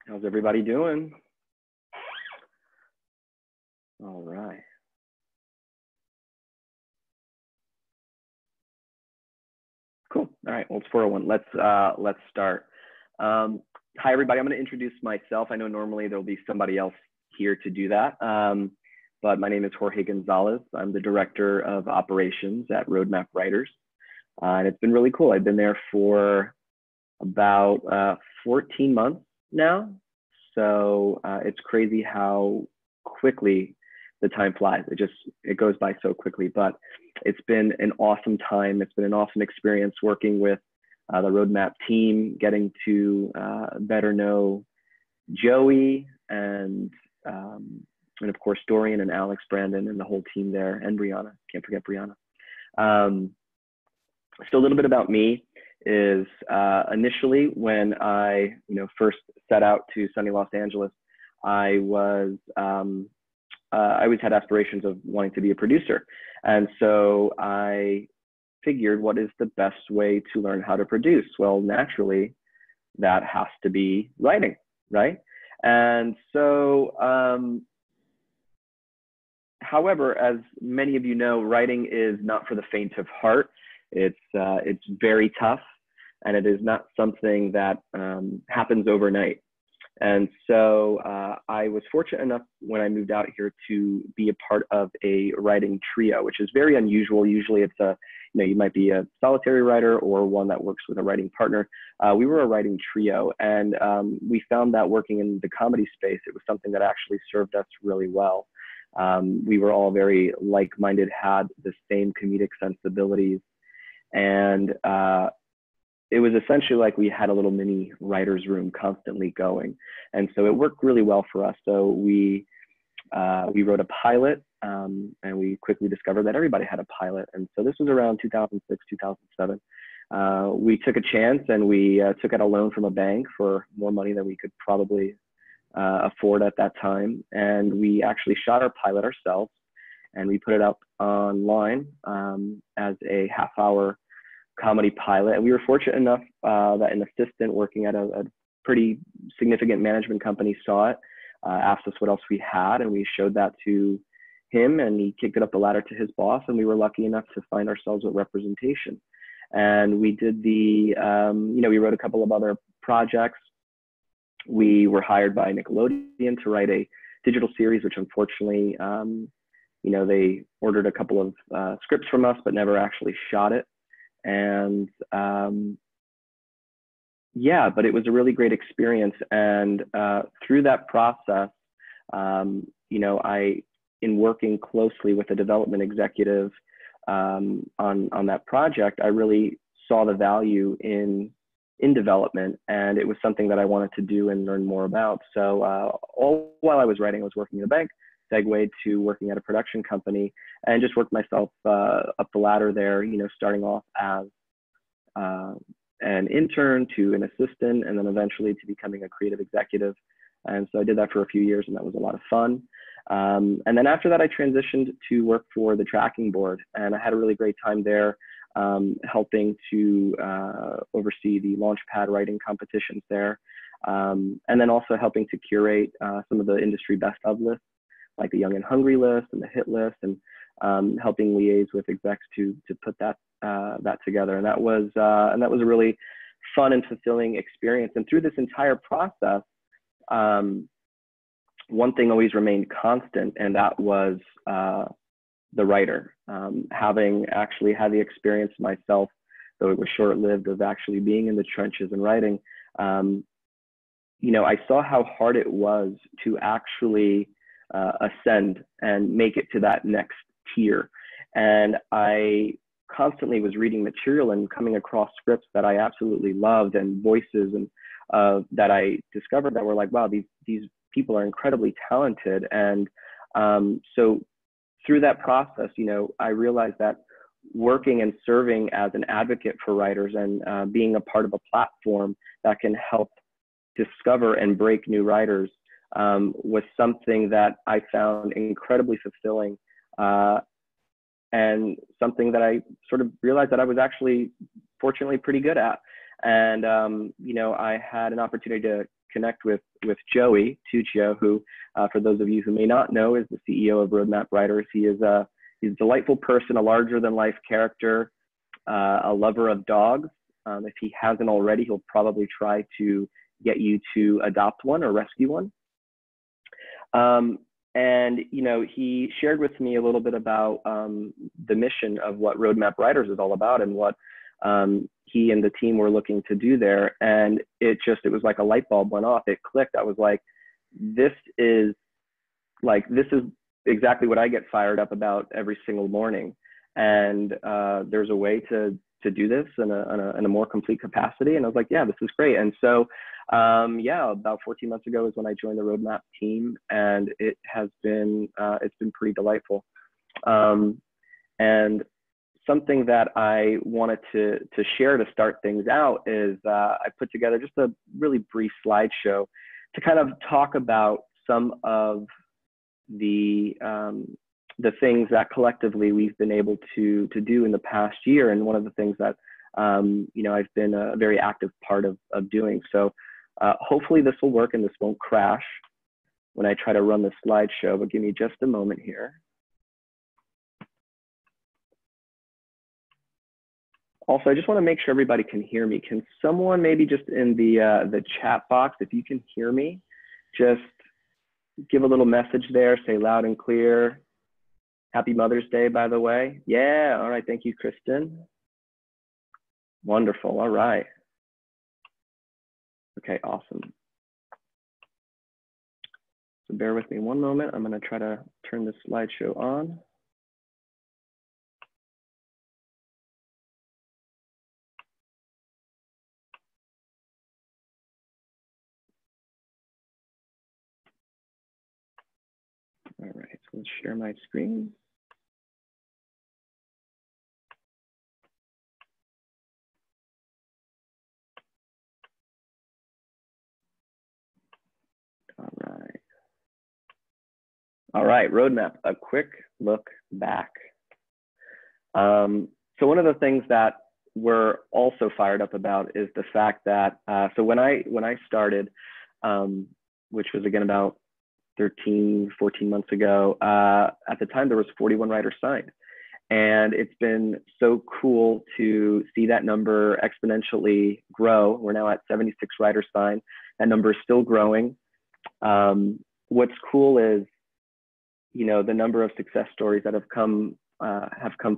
How's everybody doing? All right. Cool. All right. Well, it's 4:01. Let's start. Hi, everybody. I'm going to introduce myself. I know normally there'll be somebody else here to do that, but my name is Jorge Gonzalez. I'm the director of operations at Roadmap Writers, and it's been really cool. I've been there for about 14 months now, so it's crazy how quickly the time flies. It goes by so quickly, but it's been an awesome time. It's been an awesome experience working with the Roadmap team, getting to better know Joey and of course Dorian and Alex, Brandon, and the whole team there, and Brianna. Can't forget Brianna. So a little bit about me is initially when I first set out to sunny Los Angeles, I always had aspirations of wanting to be a producer. And so I figured, what is the best way to learn how to produce? Well, naturally, that has to be writing, right? And so, however, as many of you know, writing is not for the faint of heart. It's very tough, and it is not something that happens overnight. And so I was fortunate enough when I moved out here to be a part of a writing trio, which is very unusual. Usually it's you might be a solitary writer or one that works with a writing partner. We were a writing trio, and we found that working in the comedy space, it was something that actually served us really well. We were all very like-minded, had the same comedic sensibilities, and it was essentially like we had a little mini writer's room constantly going. And so it worked really well for us. So we wrote a pilot, and we quickly discovered that everybody had a pilot. And so this was around 2006, 2007. We took a chance, and we took out a loan from a bank for more money than we could probably afford at that time. And we actually shot our pilot ourselves, and we put it up online as a half-hour comedy pilot. And we were fortunate enough that an assistant working at a pretty significant management company saw it, asked us what else we had, and we showed that to him, and he kicked it up the ladder to his boss, and we were lucky enough to find ourselves with representation. And we did we wrote a couple of other projects. We were hired by Nickelodeon to write a digital series, which unfortunately, they ordered a couple of scripts from us, but never actually shot it. And but it was a really great experience. And through that process, in working closely with a development executive on that project, I really saw the value in development, and it was something that I wanted to do and learn more about. So all while I was writing, I was working in a bank, segued to working at a production company, and just worked myself up the ladder there, starting off as an intern to an assistant, and then eventually to becoming a creative executive. And so I did that for a few years, and that was a lot of fun. And then after that, I transitioned to work for the tracking board, and I had a really great time there, helping to oversee the Launchpad writing competitions there, and then also helping to curate some of the industry best of lists, like the Young and Hungry list and the Hit list, and helping liaise with execs to put that together. And that was a really fun and fulfilling experience. And through this entire process, one thing always remained constant, and that was the writer. Having actually had the experience myself, though it was short-lived, of actually being in the trenches and writing, I saw how hard it was to actually ascend and make it to that next tier. And I constantly was reading material and coming across scripts that I absolutely loved, and voices and that I discovered that were like, wow, these people are incredibly talented. And so through that process, I realized that working and serving as an advocate for writers and being a part of a platform that can help discover and break new writers was something that I found incredibly fulfilling, and something that I sort of realized that I was actually fortunately pretty good at. And I had an opportunity to connect with Joey Tuccio, who, for those of you who may not know, is the CEO of Roadmap Writers. He's a delightful person, a larger-than-life character, a lover of dogs. If he hasn't already, he'll probably try to get you to adopt one or rescue one. And, you know, he shared with me a little bit about the mission of what Roadmap Writers is all about and what he and the team were looking to do there. And it was like a light bulb went off. It clicked. I was like, this is exactly what I get fired up about every single morning. And there's a way to do this in a more complete capacity. And I was like, yeah, this is great. And so, yeah, about 14 months ago is when I joined the Roadmap team, and it has been, it's been pretty delightful. And something that I wanted to share to start things out is I put together just a really brief slideshow to kind of talk about some of the things that collectively we've been able to do in the past year. And one of the things that, you know, I've been a very active part of doing. So hopefully this will work and this won't crash when I try to run the slideshow, but give me just a moment here. Also, I just want to make sure everybody can hear me. Can someone maybe just in the chat box, if you can hear me, just give a little message there, say loud and clear. Happy Mother's Day, by the way. Yeah, all right, thank you, Kristen. Wonderful, all right. Okay, awesome. So bear with me one moment. I'm gonna try to turn this slideshow on. All right, so let's share my screen. All right, Roadmap, a quick look back. So one of the things that we're also fired up about is the fact that, so when I started, which was again about 13, 14 months ago, at the time there was 41 writers signed. And it's been so cool to see that number exponentially grow. We're now at 76 writers signed. That number is still growing. What's cool is, you know, the number of success stories that have come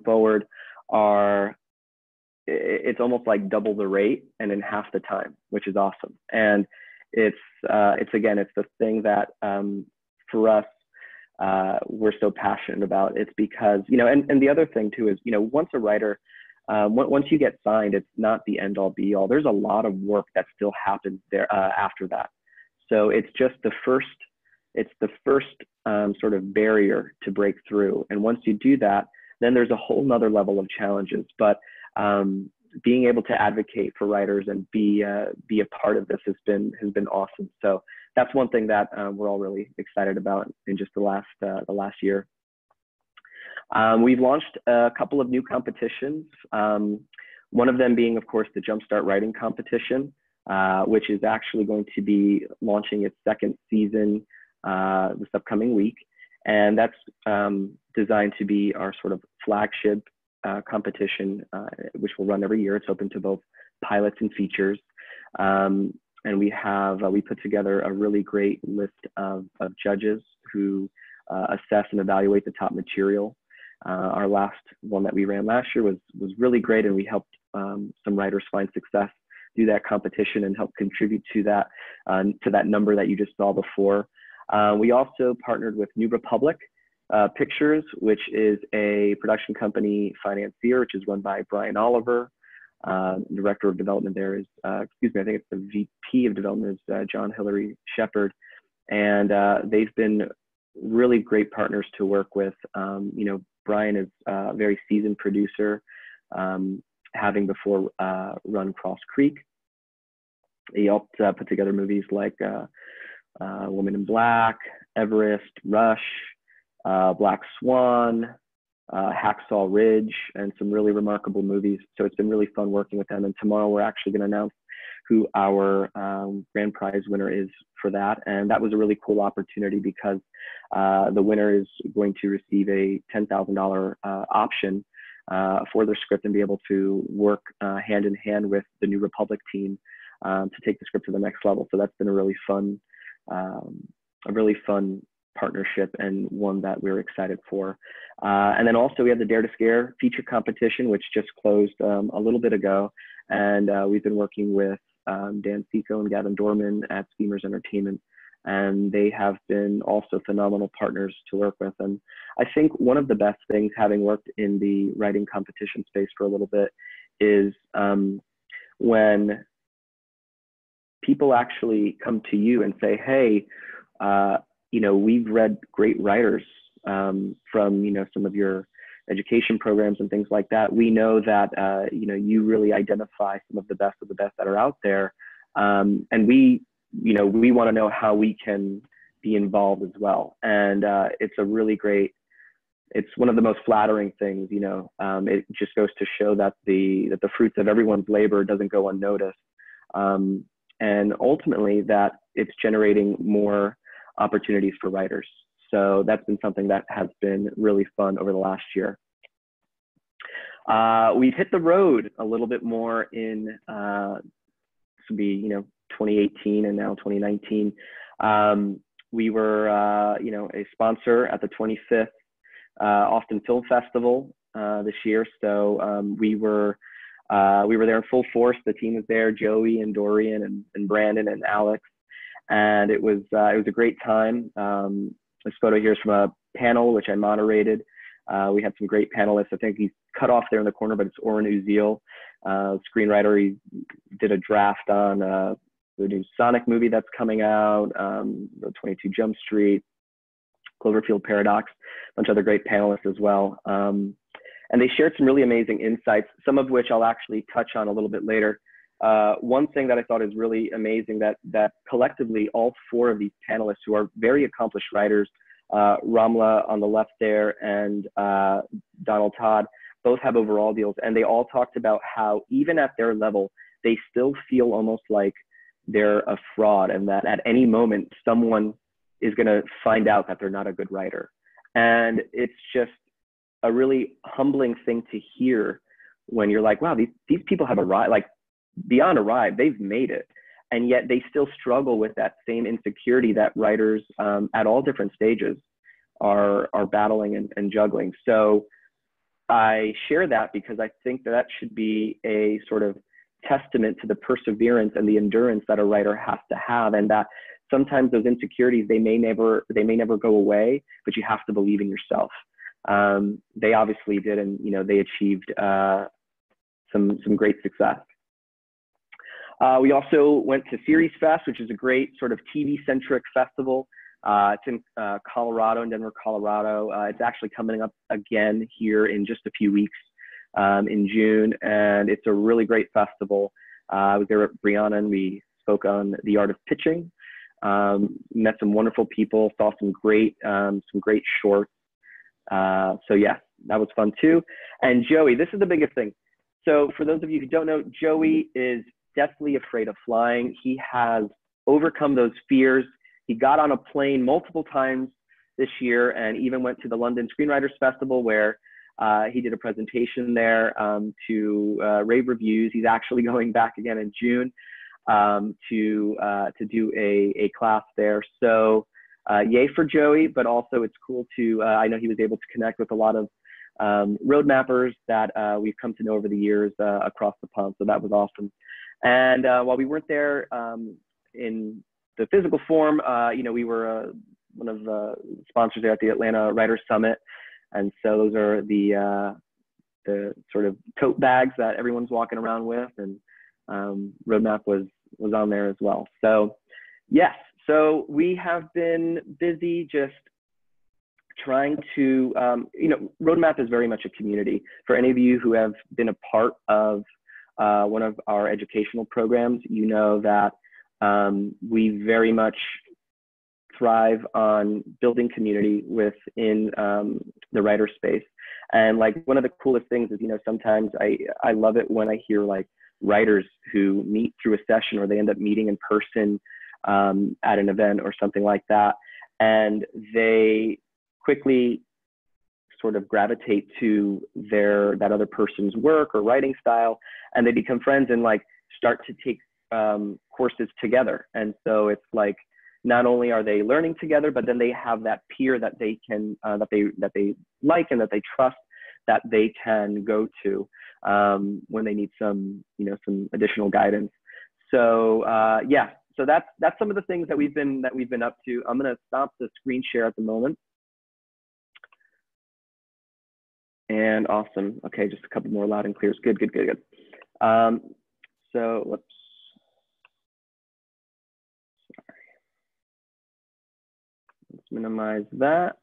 forward are, it's almost like double the rate and in half the time, which is awesome. And it's again, it's the thing that for us, we're so passionate about. It's because, you know, and the other thing too is, you know, once a writer, once you get signed, it's not the end all be all. There's a lot of work that still happens there after that. So it's just the first sort of barrier to break through. And once you do that, then there's a whole nother level of challenges. But being able to advocate for writers and be a part of this has been awesome. So that's one thing that we're all really excited about in just the last year. We've launched a couple of new competitions. One of them being, of course, the Jumpstart Writing Competition, which is actually going to be launching its second season this upcoming week. And that's designed to be our sort of flagship competition, which will run every year. It's open to both pilots and features. And we put together a really great list of judges who assess and evaluate the top material. Our last one that we ran last year was really great, and we helped some writers find success through that competition and help contribute to that number that you just saw before. We also partnered with New Republic Pictures, which is a production company financier, which is run by Brian Oliver. Director of development there is, excuse me, I think it's the VP of development is John Hillary Shepard. And they've been really great partners to work with. You know, Brian is a very seasoned producer, having before run Cross Creek. He helped put together movies like Woman in Black, Everest, Rush, Black Swan, Hacksaw Ridge, and some really remarkable movies. So it's been really fun working with them. And tomorrow we're actually going to announce who our grand prize winner is for that. And that was a really cool opportunity because the winner is going to receive a $10,000 option for their script and be able to work hand in hand with the New Republic team to take the script to the next level. So that's been a really fun partnership and one that we're excited for. And then also we have the Dare to Scare feature competition, which just closed a little bit ago. And we've been working with Dan Fico and Gavin Dorman at Schemers Entertainment, and they have been also phenomenal partners to work with. And I think one of the best things, having worked in the writing competition space for a little bit, is when people actually come to you and say, hey, we've read great writers from, some of your education programs and things like that. We know that, you really identify some of the best that are out there. And we want to know how we can be involved as well. And it's a really great, it's one of the most flattering things, it just goes to show that the fruits of everyone's labor doesn't go unnoticed. And ultimately that it's generating more opportunities for writers. So that's been something that has been really fun over the last year. We've hit the road a little bit more in, this would be, 2018 and now 2019. We were, a sponsor at the 25th Austin Film Festival this year. So we were there in full force. The team was there, Joey and Dorian and Brandon and Alex. And it was a great time. This photo here is from a panel, which I moderated. We had some great panelists. I think he's cut off there in the corner, but it's Oren Uziel, screenwriter. He did a draft on the new Sonic movie that's coming out, the 22 Jump Street, Cloverfield Paradox, a bunch of other great panelists as well. And they shared some really amazing insights, some of which I'll actually touch on a little bit later. One thing that I thought is really amazing that collectively all four of these panelists, who are very accomplished writers, Ramla on the left there and Donald Todd, both have overall deals, and they all talked about how even at their level, they still feel almost like they're a fraud, and that at any moment someone is going to find out that they're not a good writer. And it's just a really humbling thing to hear when you're like, wow, these people have arrived, like beyond arrived, they've made it. And yet they still struggle with that same insecurity that writers at all different stages are battling and juggling. So I share that because I think that should be a sort of testament to the perseverance and the endurance that a writer has to have, and that sometimes those insecurities, they may never go away, but you have to believe in yourself. They obviously did, and they achieved some great success. We also went to Series Fest, which is a great sort of TV-centric festival. It's in Colorado, in Denver, Colorado. It's actually coming up again here in just a few weeks in June, and it's a really great festival. I was there with Brianna, and we spoke on the art of pitching. Met some wonderful people, saw some great shorts. So yeah, that was fun too. And Joey, this is the biggest thing. So for those of you who don't know, Joey is deathly afraid of flying. He has overcome those fears. He got on a plane multiple times this year and even went to the London Screenwriters Festival, where he did a presentation there to rave reviews. He's actually going back again in June to do a class there. So yay for Joey, but also it's cool to, I know he was able to connect with a lot of road mappers that we've come to know over the years across the pond. So that was awesome. And while we weren't there in the physical form, we were one of the sponsors there at the Atlanta Writers Summit. And so those are the sort of tote bags that everyone's walking around with, and Roadmap was on there as well. So yes, so we have been busy just trying to, Roadmap is very much a community. For any of you who have been a part of one of our educational programs, you know that we very much thrive on building community within the writer space. And like one of the coolest things is, sometimes I love it when I hear like writers who meet through a session, or they end up meeting in person at an event or something like that. And they quickly sort of gravitate to that other person's work or writing style, and they become friends and like start to take courses together. And so it's like, not only are they learning together, but then they have that peer that they can, that they like and that they trust, that they can go to when they need some, some additional guidance. So yeah, so that's some of the things that we've been up to. I'm gonna stop the screen share at the moment. And awesome. Okay, just a couple more loud and clears. Good. So whoops. Sorry. Let's minimize that.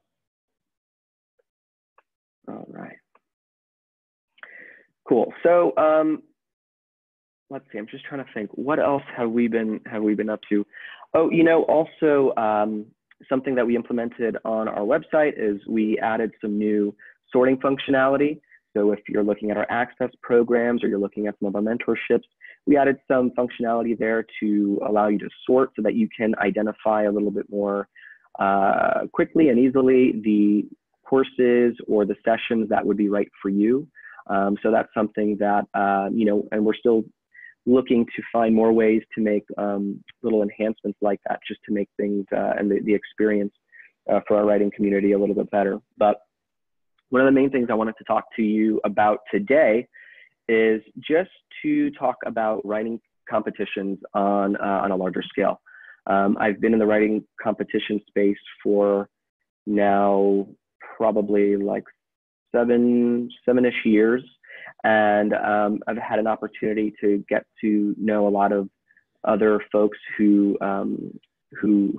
All right. Cool. So let's see. I'm just trying to think. What else have we been up to? Oh, also something that we implemented on our website is we added some new sorting functionality. So if you're looking at our access programs, or you're looking at some of our mentorships, we added some functionality there to allow you to sort so that you can identify a little bit more quickly and easily the courses or the sessions that would be right for you. So that's something that, and we're still looking to find more ways to make little enhancements like that, just to make things and the experience for our writing community a little bit better. But one of the main things I wanted to talk to you about today is just to talk about writing competitions on a larger scale. I've been in the writing competition space for now probably like seven-ish years, and I've had an opportunity to get to know a lot of other folks who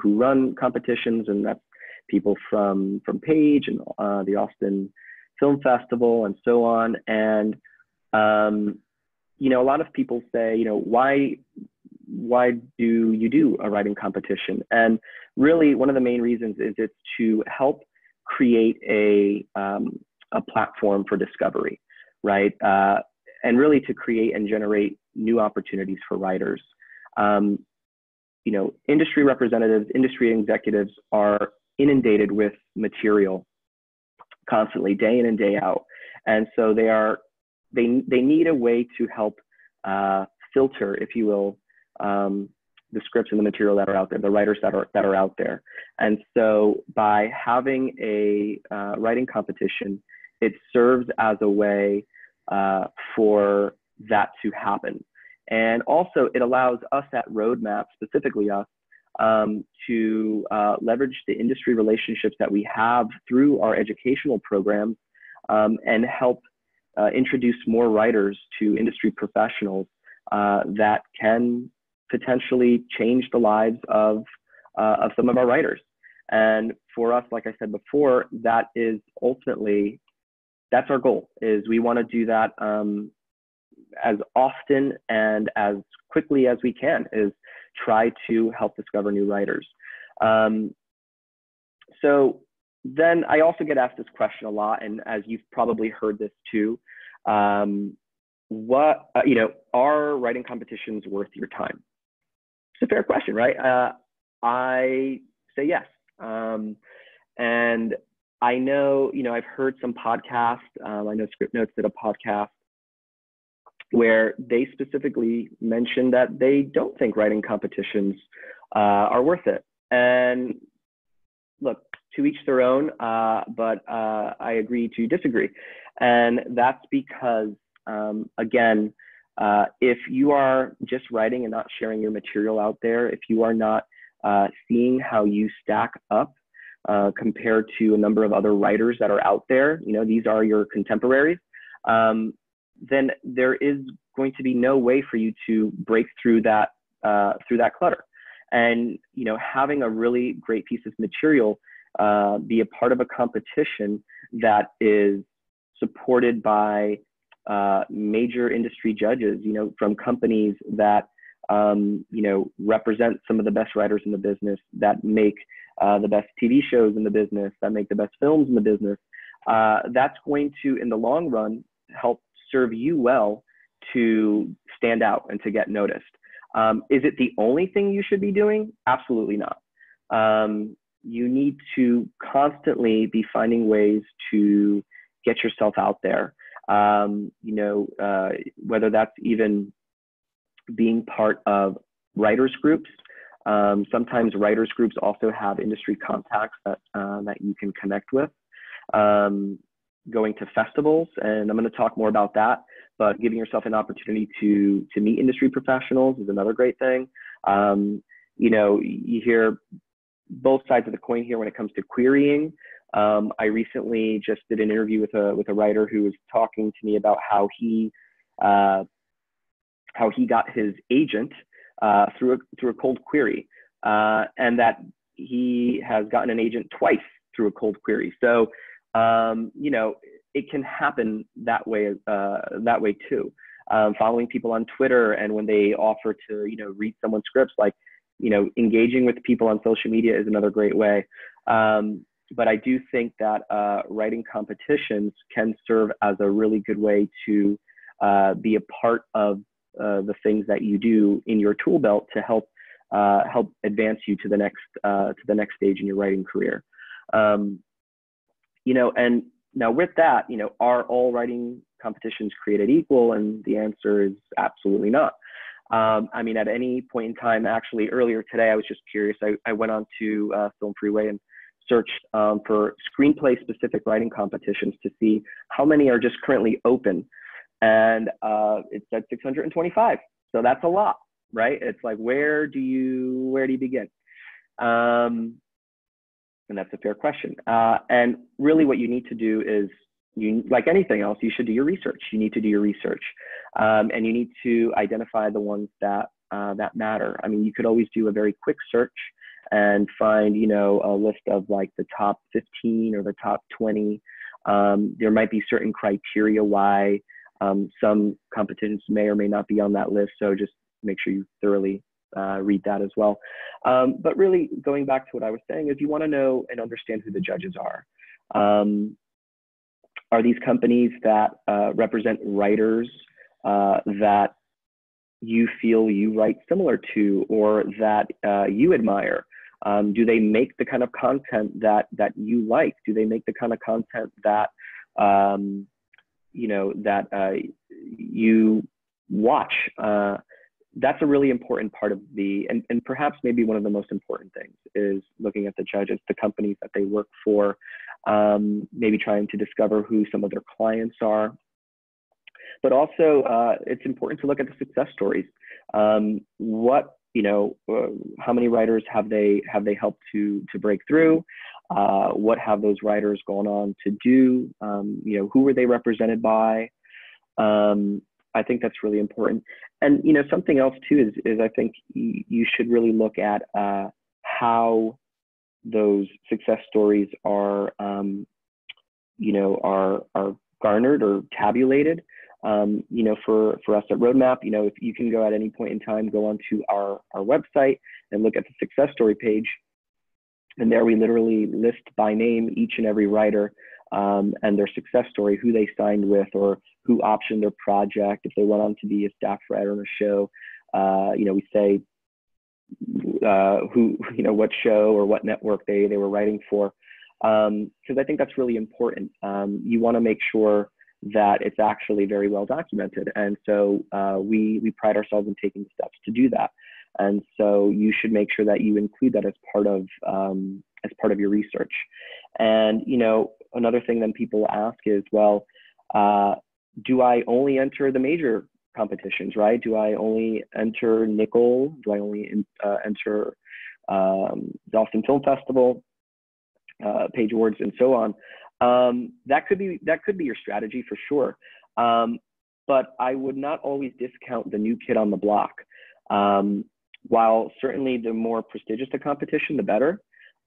run competitions, and that's people from Page and the Austin Film Festival and so on. And a lot of people say, why do you do a writing competition? And really, one of the main reasons is it's to help create a platform for discovery, right? And really to create and generate new opportunities for writers. Industry representatives, industry executives are inundated with material constantly, day in and day out. And so they need a way to help filter, if you will, the scripts and the material that are out there, the writers that are out there. And so by having a writing competition, it serves as a way for that to happen. And also it allows us at Roadmap, specifically us, to leverage the industry relationships that we have through our educational programs and help introduce more writers to industry professionals that can potentially change the lives of some of our writers. And for us, like I said before, that is ultimately, that's our goal, is we want to do that as often and as quickly as we can, is try to help discover new writers. So then I also get asked this question a lot, and as you've probably heard this too, are writing competitions worth your time? It's a fair question, right? I say yes. And I know, I've heard some podcasts, I know Script Notes did a podcast where they specifically mentioned that they don't think writing competitions are worth it. And look, to each their own, but I agree to disagree. And that's because, again, if you are just writing and not sharing your material out there, if you are not seeing how you stack up compared to a number of other writers that are out there, these are your contemporaries, then there is going to be no way for you to break through that clutter. And having a really great piece of material be a part of a competition that is supported by major industry judges, from companies that represent some of the best writers in the business, that make the best TV shows in the business, that make the best films in the business, that's going to, in the long run, help serve you well to stand out and to get noticed. Is it the only thing you should be doing? Absolutely not. You need to constantly be finding ways to get yourself out there. Whether that's even being part of writers groups. Sometimes writers groups also have industry contacts that you can connect with. Going to festivals, and I'm going to talk more about that, but giving yourself an opportunity to meet industry professionals is another great thing. You hear both sides of the coin here when it comes to querying. I recently just did an interview with a writer who was talking to me about how he got his agent through a cold query, and that he has gotten an agent twice through a cold query. So it can happen that way too. Following people on Twitter, and when they offer to read someone's scripts, like engaging with people on social media is another great way. But I do think that writing competitions can serve as a really good way to be a part of the things that you do in your tool belt to help advance you to the next stage in your writing career. And now with that, are all writing competitions created equal? And the answer is absolutely not. At any point in time, actually earlier today, I was just curious. I went on to Film Freeway and searched for screenplay specific writing competitions to see how many are just currently open. And it said 625. So that's a lot, right? It's like, where do you begin? And that's a fair question. And really what you need to do is, like anything else, you should do your research. You need to do your research. And you need to identify the ones that matter. You could always do a very quick search and find, a list of like the top 15 or the top 20. There might be certain criteria why some competitions may or may not be on that list. So just make sure you thoroughly read that as well. But really going back to what I was saying is, you want to know and understand who the judges are. Are these companies that represent writers that you feel you write similar to, or that you admire? Do they make the kind of content that you like? Do they make the kind of content that you watch? That's a really important part of and perhaps maybe one of the most important things is looking at the judges, the companies that they work for, maybe trying to discover who some of their clients are. But also, it's important to look at the success stories. How many writers have they helped to break through? What have those writers gone on to do? Who were they represented by? I think that's really important. And something else too is I think you should really look at how those success stories are garnered or tabulated. For us at Roadmap, if you can go at any point in time, go onto our website and look at the success story page. And there we literally list by name each and every writer and their success story, who they signed with or who optioned their project. If they went on to be a staff writer on a show, we say what show or what network they were writing for. Because I think that's really important. You want to make sure that it's actually very well documented. And so we pride ourselves in taking steps to do that. And so you should make sure that you include that as part of your research. And another thing that people ask is, well, do I only enter the major competitions, right? Do I only enter Nickel? Do I only enter the Austin Film Festival, Page Awards, and so on? That could be your strategy for sure. But I would not always discount the new kid on the block. While certainly the more prestigious the competition, the better.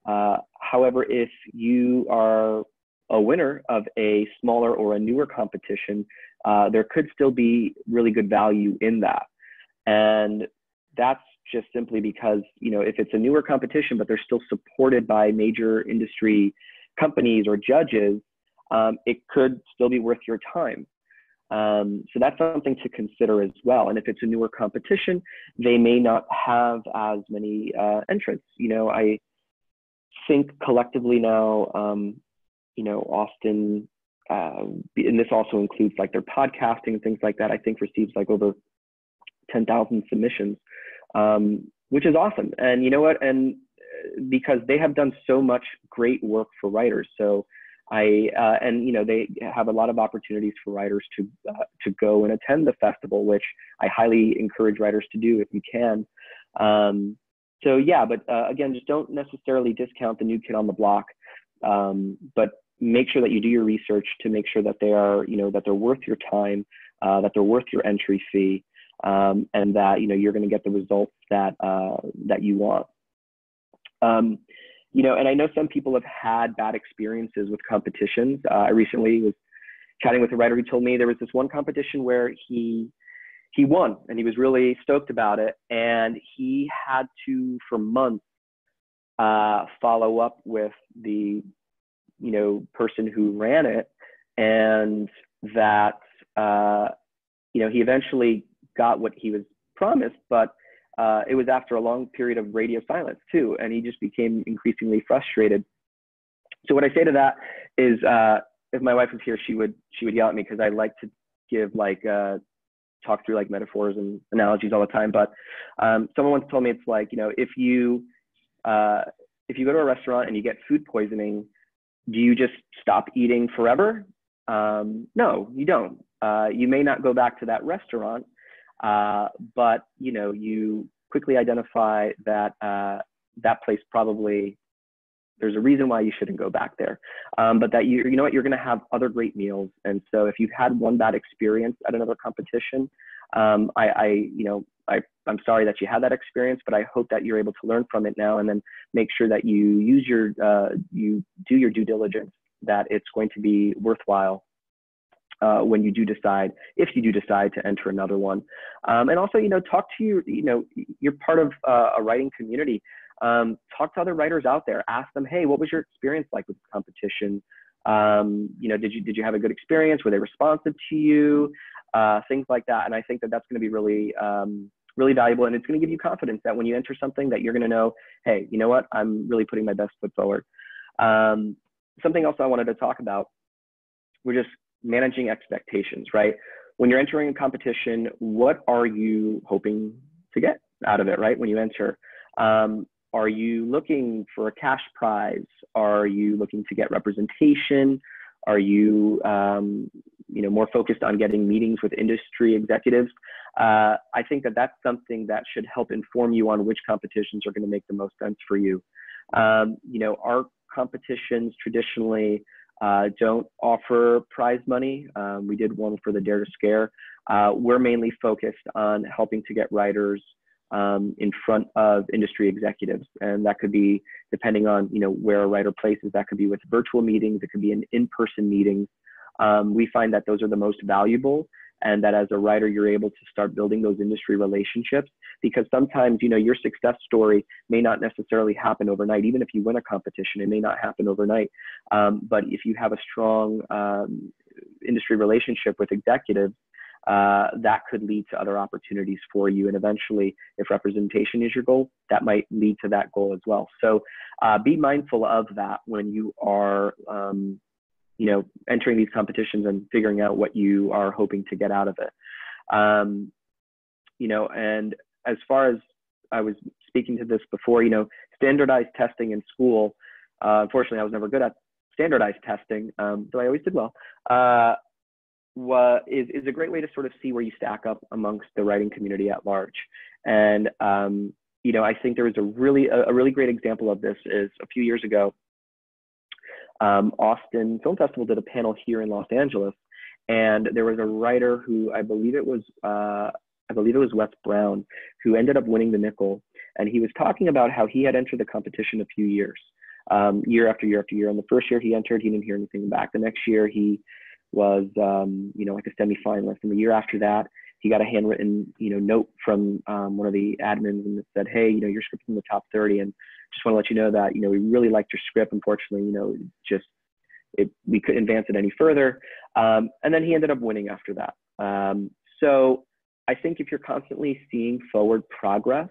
However, if you are a winner of a smaller or a newer competition, there could still be really good value in that. And that's just simply because, if it's a newer competition, but they're still supported by major industry companies or judges, it could still be worth your time. So that's something to consider as well. And if it's a newer competition, they may not have as many entrants. I think collectively now, Austin, and this also includes like their podcasting and things like that, I think receives like over 10,000 submissions, which is awesome. And you know what? And because they have done so much great work for writers. So they have a lot of opportunities for writers to go and attend the festival, which I highly encourage writers to do if you can. So yeah, but again, just don't necessarily discount the new kid on the block, but make sure that you do your research to make sure that they are, that they're worth your time, that they're worth your entry fee, and that you're going to get the results that you want. And I know some people have had bad experiences with competitions. I recently was chatting with a writer who told me there was this one competition where he won and he was really stoked about it. And he had to, for months, follow up with the, person who ran it. And that, he eventually got what he was promised, but it was after a long period of radio silence too, and he just became increasingly frustrated. So what I say to that is, if my wife was here, she would yell at me because I like to give talk through like metaphors and analogies all the time. But someone once told me it's like, if you go to a restaurant and you get food poisoning, do you just stop eating forever? No, you don't. You may not go back to that restaurant. But you quickly identify that that place probably, there's a reason why you shouldn't go back there. But that you're going to have other great meals. And so if you've had one bad experience at another competition, I'm sorry that you had that experience, but I hope that you're able to learn from it now and then make sure that you you do your due diligence, that it's going to be worthwhile when you do decide, if you do decide to enter another one. And also, talk to you're part of a writing community. Talk to other writers out there. Ask them, hey, what was your experience like with this competition? Did you have a good experience? Were they responsive to you? Things like that. And I think that that's going to be really, really valuable. And it's going to give you confidence that when you enter something that you're going to know, hey, you know what? I'm really putting my best foot forward. Something else I wanted to talk about, we're just managing expectations, right? When you're entering a competition, what are you hoping to get out of it, right? When you enter, are you looking for a cash prize? Are you looking to get representation? Are you, more focused on getting meetings with industry executives? I think that that's something that should help inform you on which competitions are going to make the most sense for you. Our competitions traditionally don't offer prize money. We did one for the Dare to Scare. We're mainly focused on helping to get writers in front of industry executives. And that could be, depending on where a writer places, that could be with virtual meetings, it could be in-person meetings. We find that those are the most valuable, and that as a writer, you're able to start building those industry relationships, because sometimes, your success story may not necessarily happen overnight. Even if you win a competition, it may not happen overnight. But if you have a strong industry relationship with executives, that could lead to other opportunities for you. And eventually, if representation is your goal, that might lead to that goal as well. So be mindful of that when you are entering these competitions and figuring out what you are hoping to get out of it. And as far as I was speaking to this before, standardized testing in school, unfortunately, I was never good at standardized testing, though I always did well, is a great way to sort of see where you stack up amongst the writing community at large. And, I think there was a really great example of this is a few years ago, Austin Film Festival did a panel here in Los Angeles, and there was a writer who I believe it was Wes Brown, who ended up winning the nickel, and he was talking about how he had entered the competition a few years, year after year after year. And the first year he entered, he didn't hear anything back. The next year he was like a semifinalist, and the year after that he got a handwritten note from one of the admins, and it said, hey, your script's in the top 30, and just want to let you know that, we really liked your script. Unfortunately, we couldn't advance it any further. And then he ended up winning after that. So I think if you're constantly seeing forward progress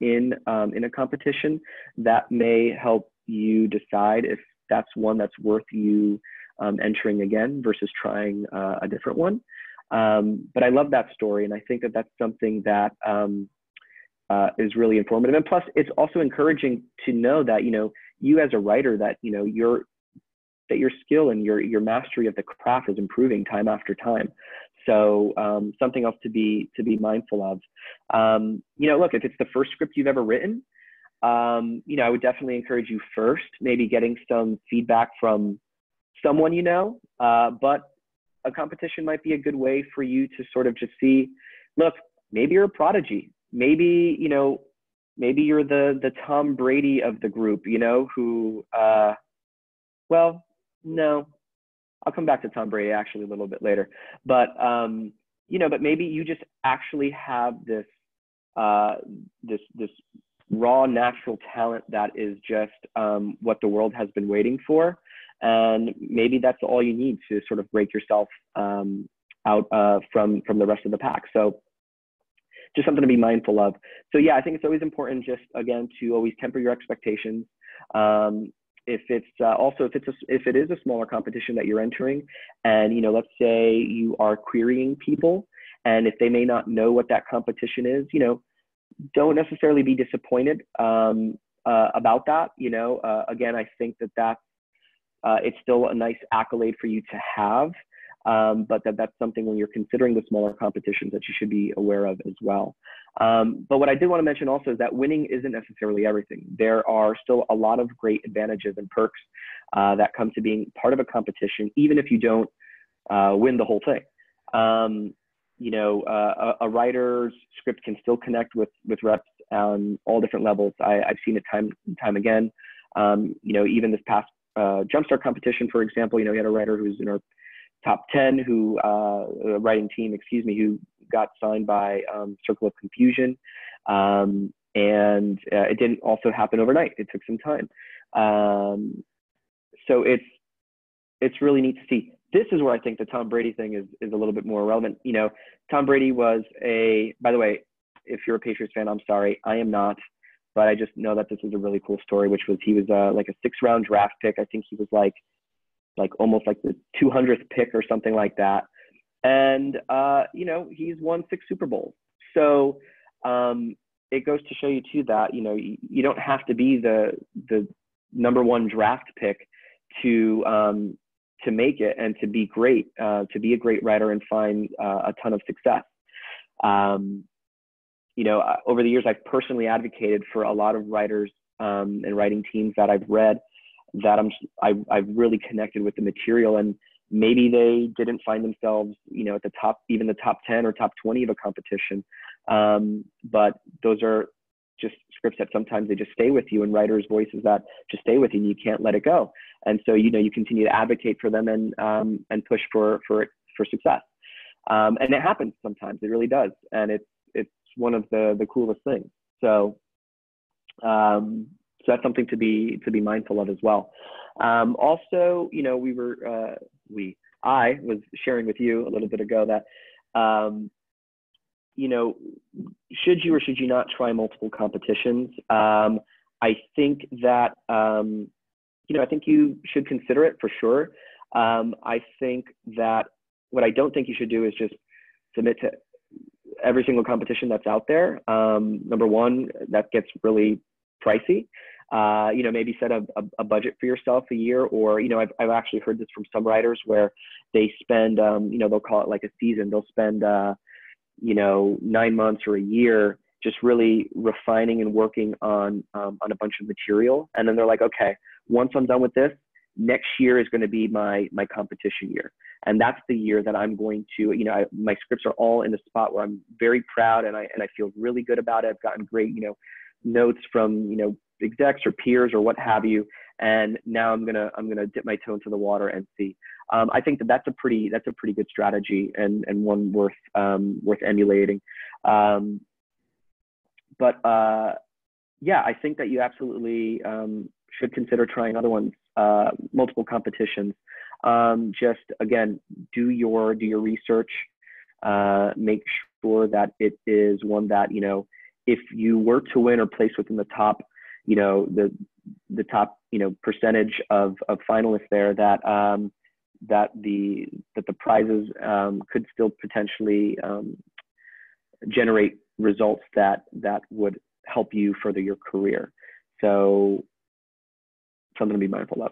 in a competition, that may help you decide if that's one that's worth you entering again versus trying a different one. But I love that story, and I think that that's something that is really informative. And plus, it's also encouraging to know that, you know, you as a writer, that, you know, your skill and your mastery of the craft is improving time after time. So something else to be mindful of. You know, look, if it's the first script you've ever written, you know, I would definitely encourage you first, maybe getting some feedback from someone you know, but a competition might be a good way for you to sort of just see, look, maybe you're a prodigy. Maybe, you know, maybe you're the Tom Brady of the group, you know, who, well, no, I'll come back to Tom Brady actually a little bit later. But, you know, but maybe you just actually have this, this raw natural talent that is just what the world has been waiting for. And maybe that's all you need to sort of break yourself out from the rest of the pack. So just something to be mindful of. So yeah, I think it's always important, just again, to always temper your expectations. If it's also, if it is a smaller competition that you're entering, and, you know, let's say you are querying people, and if they may not know what that competition is, you know, don't necessarily be disappointed about that. You know, again, I think that that's it's still a nice accolade for you to have, but that's something when you're considering the smaller competitions that you should be aware of as well. But what I did want to mention also is that winning isn't necessarily everything. There are still a lot of great advantages and perks that come to being part of a competition, even if you don't win the whole thing. You know, a writer's script can still connect with reps on all different levels. I've seen it time and time again. You know, even this past Jumpstart competition, for example, you know, you had a writer who's in our top 10 who, writing team, excuse me, who got signed by Circle of Confusion. And it didn't also happen overnight. It took some time. So it's really neat to see. This is where I think the Tom Brady thing is a little bit more relevant. You know, Tom Brady was by the way, if you're a Patriots fan, I'm sorry, I am not. But I just know that this is a really cool story, which was he was like a 6th-round draft pick. I think he was like almost like the 200th pick or something like that. And, you know, he's won 6 Super Bowls. So it goes to show you too that, you know, you don't have to be the #1 draft pick to make it and to be great, to be a great writer and find a ton of success. You know, over the years, I've personally advocated for a lot of writers and writing teams that I've read that I've really connected with the material, and maybe they didn't find themselves, you know, at the top, even the top 10 or top 20 of a competition. But those are just scripts that sometimes they just stay with you, and writers' voices that just stay with you, and you can't let it go. And so, you know, you continue to advocate for them and push for success. And it happens sometimes. It really does, and it's one of the coolest things. So, so that's something to be mindful of as well. Also, you know, I was sharing with you a little bit ago that, you know, should you or should you not try multiple competitions? I think that, you know, I think you should consider it for sure. I think that what I don't think you should do is just submit to every single competition that's out there. Number one, that gets really pricey. You know, maybe set a budget for yourself a year, or, you know, I've actually heard this from some writers where they spend, you know, they'll call it like a season. They'll spend, you know, 9 months or a year just really refining and working on a bunch of material. And then they're like, okay, once I'm done with this, next year is going to be my competition year. And that's the year that I'm going to, you know, my scripts are all in the spot where I'm very proud and I feel really good about it. I've gotten great, you know, notes from, you know, execs or peers or what have you. And now I'm gonna dip my toe into the water and see. I think that's a pretty good strategy and one worth emulating. But yeah, I think that you absolutely should consider trying other ones, multiple competitions. Just again, do your research. Make sure that it is one that, you know, if you were to win or place within the top, you know, the top, you know, percentage of finalists there, that that the prizes could still potentially generate results that would help you further your career. So something to be mindful of.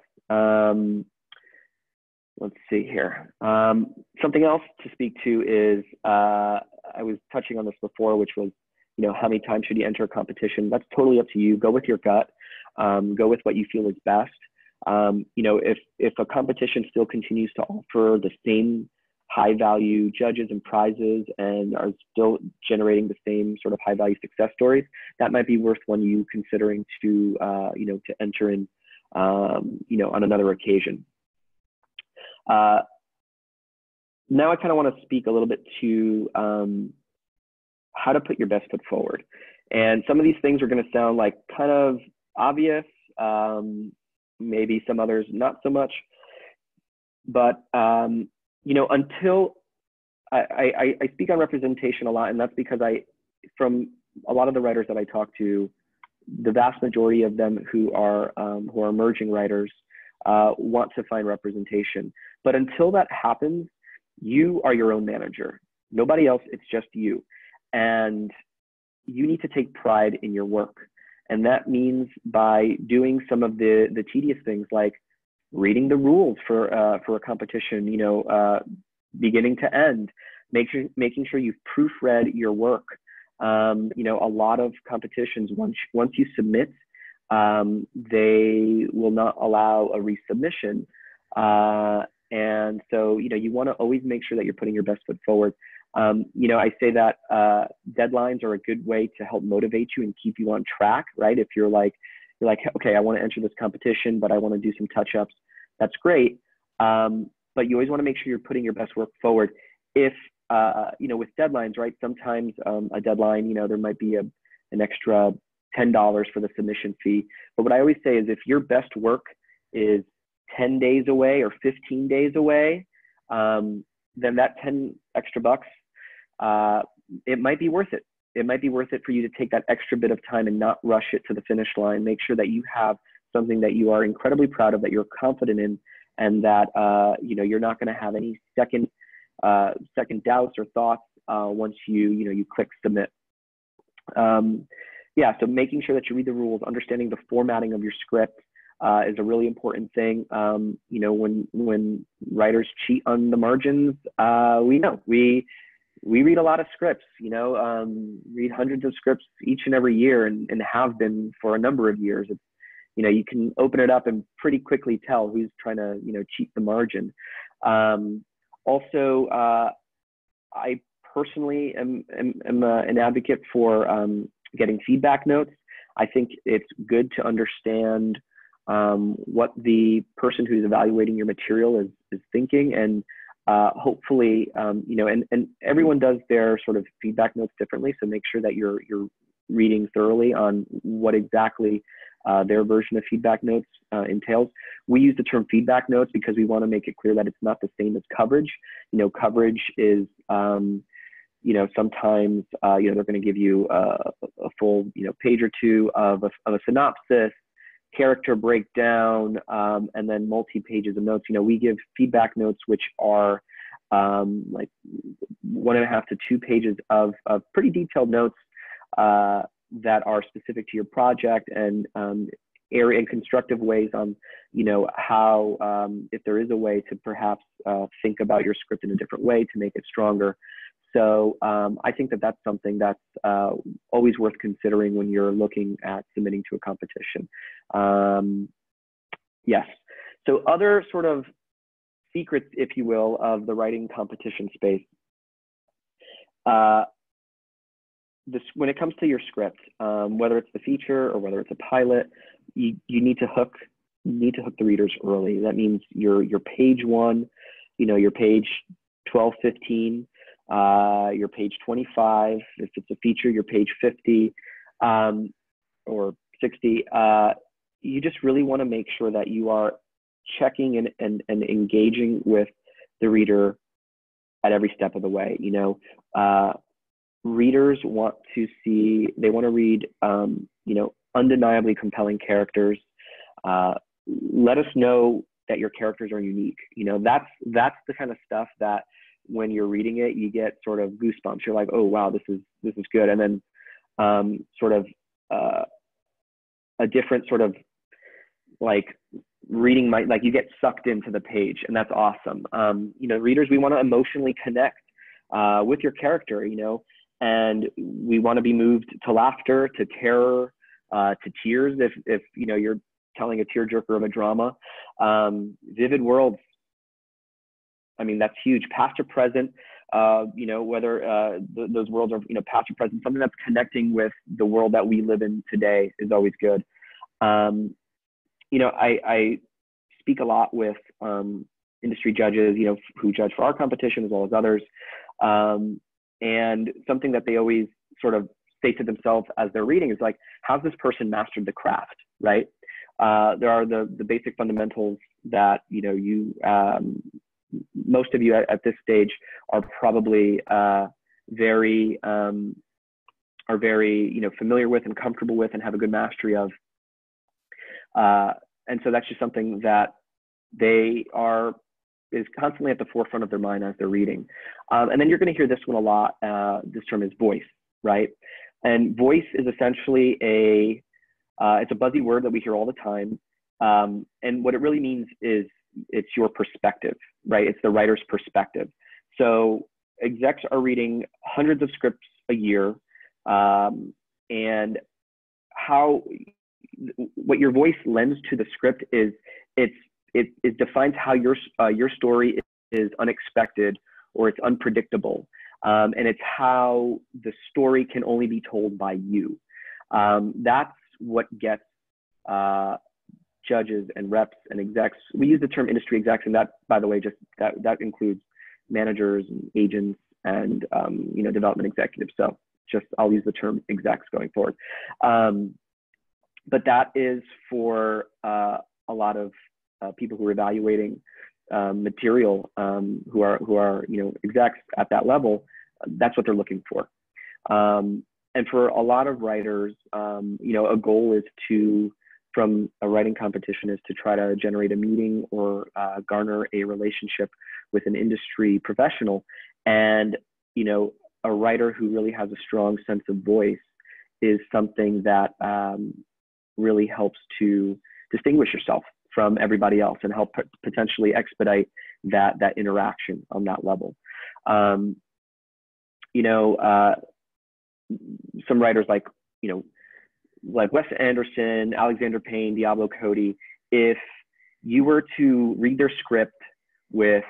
Let's see here. Something else to speak to is, I was touching on this before, which was, you know, how many times should you enter a competition? That's totally up to you. Go with your gut. Go with what you feel is best. You know, if a competition still continues to offer the same high value judges and prizes and are still generating the same sort of high value success stories, that might be worth one you considering to, you know, to enter in, you know, on another occasion. Now I kind of want to speak a little bit to how to put your best foot forward. And some of these things are going to sound like kind of obvious, maybe some others not so much. But, you know, until I speak on representation a lot, and that's because from a lot of the writers that I talk to, the vast majority of them who are emerging writers want to find representation. But until that happens, you are your own manager. Nobody else, it's just you. And you need to take pride in your work. And that means by doing some of the tedious things like reading the rules for a competition, you know, beginning to end, making sure you've proofread your work. You know, a lot of competitions, once you submit, they will not allow a resubmission. And so, you know, you want to always make sure that you're putting your best foot forward. You know, I say that deadlines are a good way to help motivate you and keep you on track, right? If you're like, okay, I want to enter this competition, but I want to do some touch-ups. That's great. But you always want to make sure you're putting your best work forward. If, you know, with deadlines, right? Sometimes a deadline, you know, there might be an extra $10 for the submission fee. But what I always say is if your best work is 10 days away or 15 days away, then that 10 extra bucks, it might be worth it. It might be worth it for you to take that extra bit of time and not rush it to the finish line. Make sure that you have something that you are incredibly proud of, that you're confident in, and that you know, you're not going to have any second doubts or thoughts once you click submit. Yeah, so making sure that you read the rules, understanding the formatting of your script is a really important thing. You know, when writers cheat on the margins, we know we read a lot of scripts, you know, read hundreds of scripts each and every year, and have been for a number of years. It's, you know, you can open it up and pretty quickly tell who's trying to, you know, cheat the margin. Also, I personally am an advocate for getting feedback notes. I think it's good to understand what the person who's evaluating your material is thinking, and hopefully, you know, and everyone does their sort of feedback notes differently. So make sure that you're reading thoroughly on what exactly their version of feedback notes entails. We use the term feedback notes because we want to make it clear that it's not the same as coverage. You know, coverage is, you know, sometimes, you know, they're going to give you a full, you know, page or two of a synopsis, character breakdown, and then multi-pages of notes. You know, we give feedback notes, which are like 1.5 to 2 pages of pretty detailed notes that are specific to your project, and area and constructive ways on, you know, how, if there is a way to perhaps think about your script in a different way to make it stronger. So I think that that's something that's always worth considering when you're looking at submitting to a competition. Yes. So other sort of secrets, if you will, of the writing competition space. When it comes to your script, whether it's the feature or whether it's a pilot, you need to hook the readers early. That means your page 1, you know, your page 12, 15, your page 25. If it's a feature, your page 50 or 60. You just really want to make sure that you are checking and engaging with the reader at every step of the way. You know, readers want to see, they want to read, you know, undeniably compelling characters. Let us know that your characters are unique. You know, that's the kind of stuff that when you're reading it, you get sort of goosebumps. You're like, oh wow, this is good. And then sort of a different sort of like reading might, like you get sucked into the page, and that's awesome. You know, readers, we want to emotionally connect with your character, you know, and we want to be moved to laughter, to terror, to tears if you know you're telling a tearjerker of a drama. Vivid worlds, I mean, that's huge. Past or present, you know, whether those worlds are, you know, past or present, something that's connecting with the world that we live in today is always good. You know, I speak a lot with industry judges, you know, who judge for our competition as well as others. And something that they always sort of say to themselves as they're reading is like, how's this person mastered the craft, right? There are the basic fundamentals that, you know, you, most of you at this stage are probably very, you know, familiar with and comfortable with and have a good mastery of. And so that's just something that is constantly at the forefront of their mind as they're reading. And then you're going to hear this one a lot. This term is voice, right? And voice is essentially it's a buzzy word that we hear all the time. And what it really means is it's your perspective, right? It's the writer's perspective. So execs are reading hundreds of scripts a year, and what your voice lends to the script is it defines how your story is unexpected or it's unpredictable, and it's how the story can only be told by you. That's what gets judges and reps and execs. We use the term industry execs, and that, by the way, just that includes managers and agents and you know, development executives. So just I'll use the term execs going forward. But that is for a lot of people who are evaluating material, who are you know, execs at that level. That's what they're looking for. And for a lot of writers, you know, a goal is from a writing competition is to try to generate a meeting or garner a relationship with an industry professional. And, you know, a writer who really has a strong sense of voice is something that really helps to distinguish yourself from everybody else and help potentially expedite that interaction on that level. You know, some writers like Wes Anderson, Alexander Payne, Diablo Cody, if you were to read their script with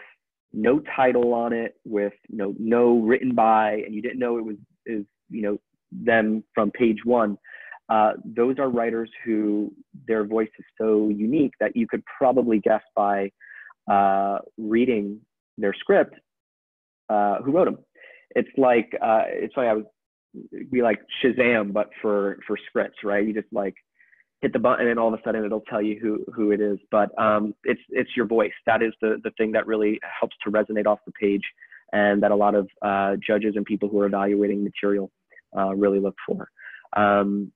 no title on it, with no written by, and you didn't know it is you know, them from page one, those are writers who their voice is so unique that you could probably guess by reading their script who wrote them. It's like, it's funny, it'd be like Shazam, but for scripts, right? You just like hit the button and all of a sudden it'll tell you who it is. But it's your voice. That is the thing that really helps to resonate off the page, and that a lot of judges and people who are evaluating material really look for. And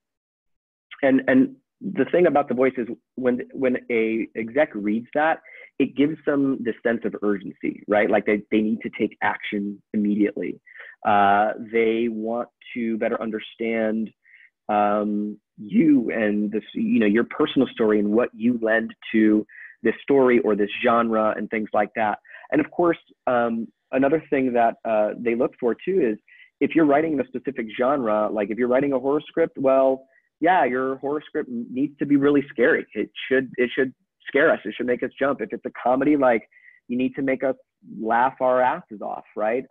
the thing about the voice is when a exec reads that, it gives them this sense of urgency, right? Like they need to take action immediately. They want to better understand you and this, you know, your personal story and what you lend to this story or this genre and things like that. And of course, another thing that they look for too is if you're writing a specific genre, like if you're writing a horror script, well, yeah, your horror script needs to be really scary. It should scare us. It should make us jump. If it's a comedy, like you need to make us laugh our asses off, right?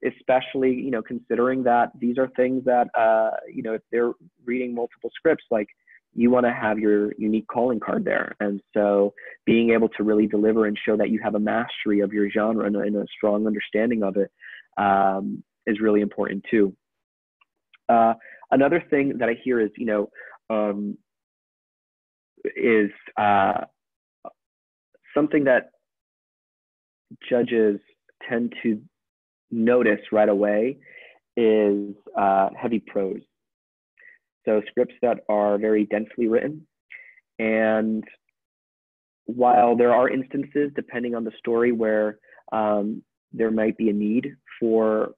Especially, you know, considering that these are things that, you know, if they're reading multiple scripts, like you want to have your unique calling card there. And so being able to really deliver and show that you have a mastery of your genre and a strong understanding of it is really important too. Another thing that I hear is, you know, something that judges tend to notice right away is heavy prose. So scripts that are very densely written. And while there are instances, depending on the story, where there might be a need for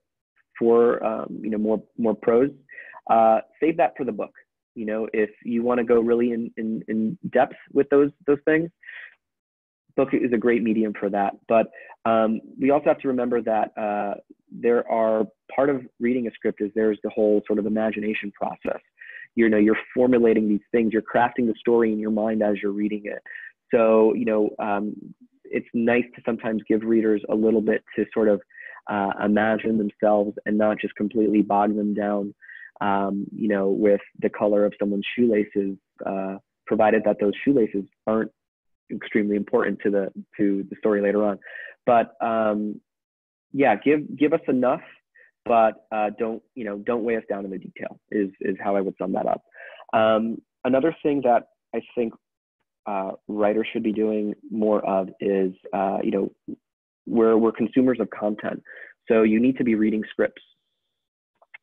more prose, save that for the book. If you want to go really in depth with those things, book is a great medium for that. But we also have to remember that there are part of reading a script is there's the whole sort of imagination process. You're formulating these things, you're crafting the story in your mind as you're reading it. So, it's nice to sometimes give readers a little bit to sort of imagine themselves and not just completely bog them down, with the color of someone's shoelaces, provided that those shoelaces aren't extremely important to the story later on. But yeah, give us enough, but don't weigh us down in the detail is how I would sum that up. Another thing that I think writers should be doing more of is, we're consumers of content. So you need to be reading scripts,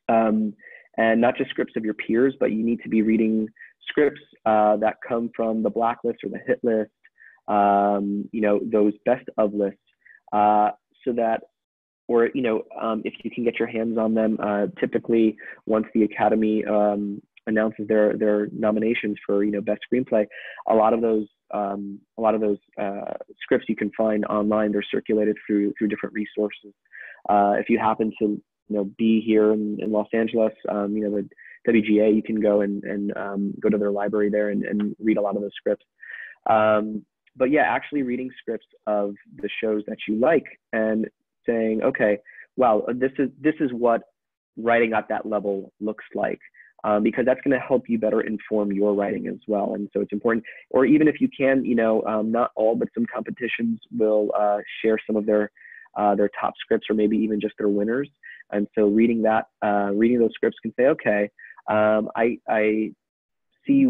and not just scripts of your peers, but you need to be reading scripts that come from the blacklist or the hit list, those best of lists, so that, or, if you can get your hands on them, typically once the Academy announces their nominations for, best screenplay, a lot of those scripts you can find online. They're circulated through different resources. If you happen to, be here in Los Angeles, the WGA, you can go and go to their library there and read a lot of those scripts. But yeah, actually reading scripts of the shows that you like and saying, okay, wow, this is what writing at that level looks like, because that's going to help you better inform your writing as well. And so it's important. Or even if you can, not all, but some competitions will share some of their top scripts, or maybe even just their winners. And so reading those scripts can say, okay, I see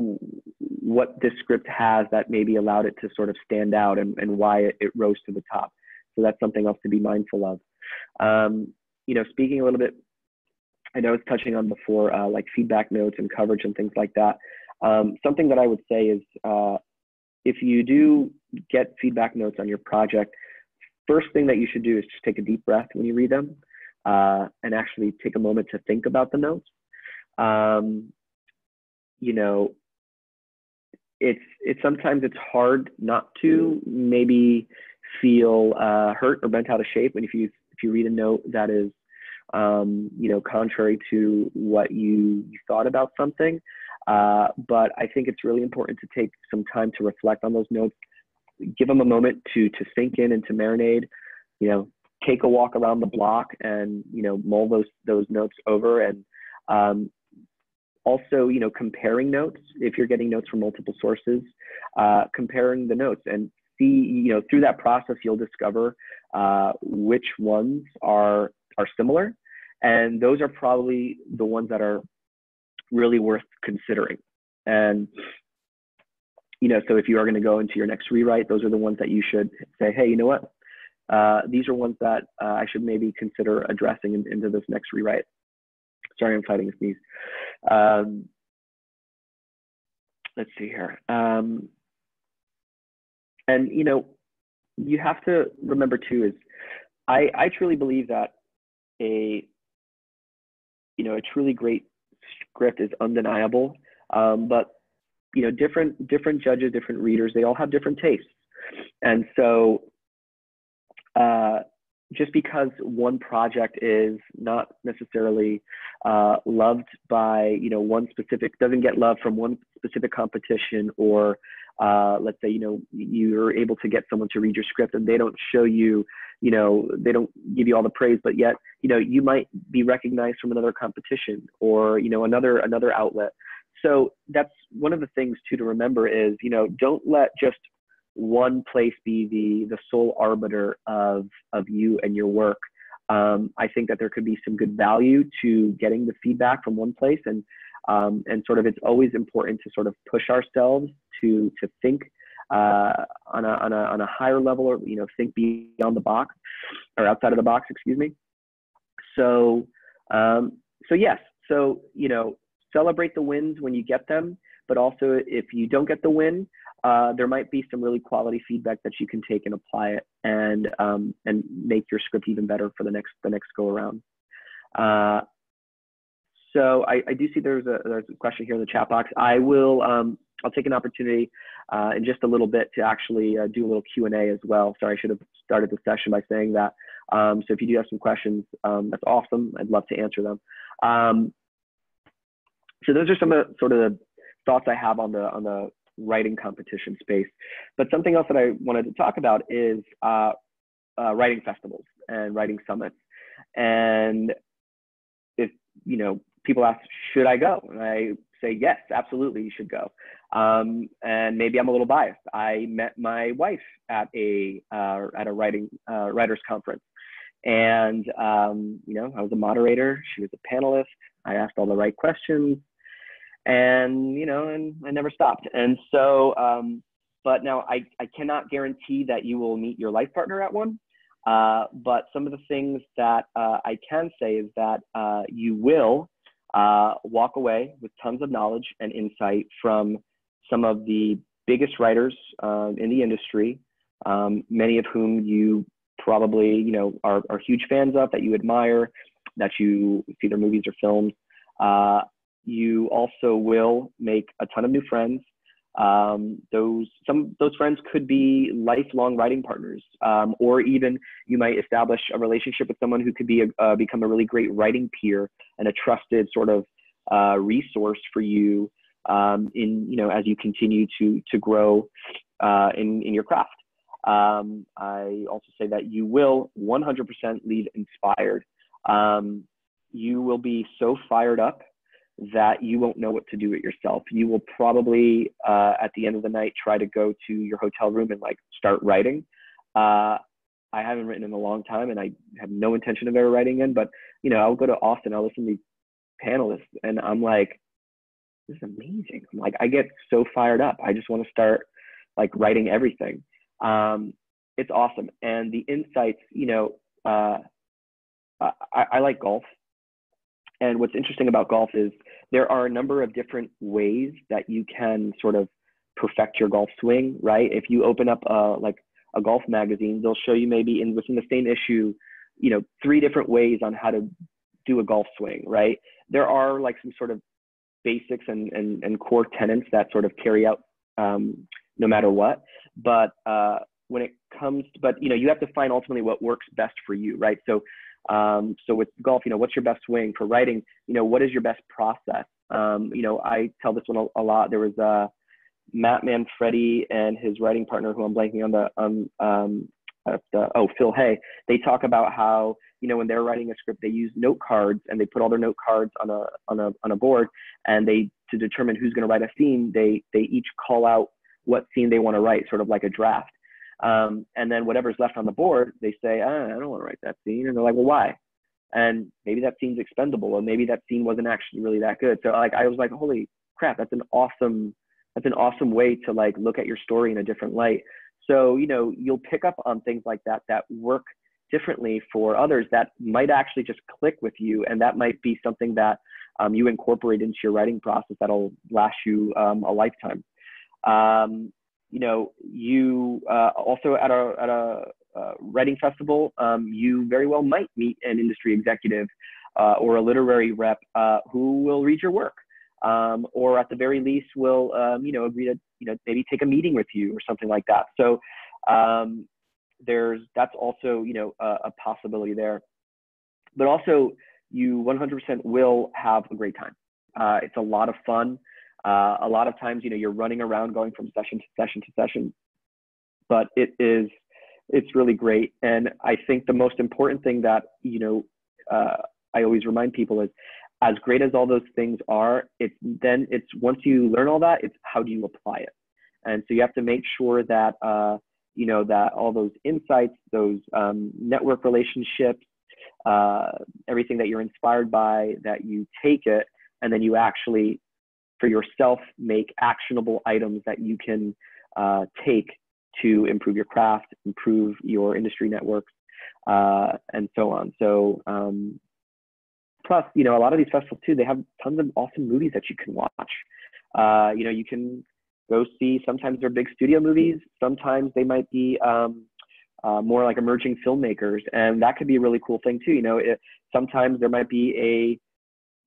what this script has that maybe allowed it to sort of stand out, and why it rose to the top. So that's something else to be mindful of. Speaking a little bit, I know it's touching on before, like feedback notes and coverage and things like that. Something that I would say is, if you do get feedback notes on your project, first thing that you should do is just take a deep breath when you read them, and actually take a moment to think about the notes. It's sometimes it's hard not to maybe feel hurt or bent out of shape when if you read a note that is contrary to what you thought about something. But I think it's really important to take some time to reflect on those notes, give them a moment to sink in and to marinate, take a walk around the block and, mull those notes over. And also, comparing notes, if you're getting notes from multiple sources, comparing the notes and see, through that process, you'll discover which ones are similar. And those are probably the ones that are really worth considering. And, so if you are going to go into your next rewrite, those are the ones that you should say, hey, you know what? These are ones that I should maybe consider addressing into this next rewrite. Sorry, I'm fighting a sneeze. Let's see here. And, you have to remember too, is I truly believe that a truly great script is undeniable. But, different judges, different readers, they all have different tastes. And so just because one project is not necessarily loved by, one specific, doesn't get love from one specific competition, or let's say, you're able to get someone to read your script and they don't show you, they don't give you all the praise, but yet, you might be recognized from another competition or, another outlet. So that's one of the things too to remember is, don't let just one place be the sole arbiter of you and your work. I think that there could be some good value to getting the feedback from one place, and sort of it's always important to sort of push ourselves to think on a higher level, or, you know, think beyond the box or outside of the box, excuse me. So, so yes, so, you know, celebrate the wins when you get them, but also if you don't get the win, there might be some really quality feedback that you can take and apply it, and make your script even better for the next go around. So I do see there's a question here in the chat box. I'll take an opportunity in just a little bit to actually do a little Q&A as well. Sorry, I should have started the session by saying that. So if you do have some questions, that's awesome. I'd love to answer them. So those are some of sort of the thoughts I have on the writing competition space. But something else that I wanted to talk about is writing festivals and writing summits. And if, you know, people ask, should I go? And I say, yes, absolutely, you should go. And maybe I'm a little biased. I met my wife at a writers conference, and you know, I was a moderator. She was a panelist. I asked all the right questions, and you know, and I never stopped. And so, but now I cannot guarantee that you will meet your life partner at one. But some of the things that I can say is that you will walk away with tons of knowledge and insight from some of the biggest writers in the industry, many of whom you probably, you know, are huge fans of, that you admire, that you see their movies or films. You also will make a ton of new friends. Those friends could be lifelong writing partners, or even you might establish a relationship with someone who could be become a really great writing peer and a trusted sort of resource for you in, you know, as you continue to grow in your craft. I also say that you will 100% leave inspired. You will be so fired up that you won't know what to do with yourself. You will probably, at the end of the night, try to go to your hotel room and like start writing. I haven't written in a long time, and I have no intention of ever writing in, but you know, I'll go to Austin, I'll listen to these panelists, and I'm like, this is amazing. I'm like, I get so fired up. I just want to start like writing everything. It's awesome. And the insights, you know, I like golf. And what's interesting about golf is there are a number of different ways that you can sort of perfect your golf swing, right? If you open up like a golf magazine, they'll show you maybe within the same issue, you know, 3 different ways on how to do a golf swing, right? There are like some sort of basics and core tenets that sort of carry out no matter what. But when it comes to, but you know, you have to find ultimately what works best for you, right? So so with golf, you know, what's your best swing? For writing, you know, what is your best process? You know, I tell this one a lot. There was Matt Manfredi and his writing partner, who I'm blanking on Phil Hay. They talk about how, you know, when they're writing a script, they use note cards, and they put all their note cards on a board, and to determine who's going to write a scene, they each call out what scene they want to write, sort of like a draft. And then whatever's left on the board, they say, I don't want to write that scene. And they're like, well, why? And maybe that scene's expendable, or maybe that scene wasn't actually really that good. So like, I was like, holy crap, that's an awesome way to like look at your story in a different light. So, you know, you'll pick up on things like that work differently for others, that might actually just click with you. And that might be something that you incorporate into your writing process that'll last you a lifetime. You know, you also at a writing festival, you very well might meet an industry executive or a literary rep who will read your work, or at the very least will, you know, agree to, you know, maybe take a meeting with you or something like that. So that's also, you know, a possibility there. But also, you 100% will have a great time. It's a lot of fun. A lot of times, you know, you're running around going from session to session to session, but it's really great. And I think the most important thing that, you know, I always remind people is, as great as all those things are, it's once you learn all that, it's how do you apply it? And so you have to make sure that, you know, that all those insights, those network relationships, everything that you're inspired by, that you take it, and then you actually, for yourself, make actionable items that you can take to improve your craft, improve your industry networks, and so on. So plus, you know, a lot of these festivals too, they have tons of awesome movies that you can watch. You know, you can go see, sometimes they're big studio movies, sometimes they might be more like emerging filmmakers, and that could be a really cool thing too. You know, sometimes there might be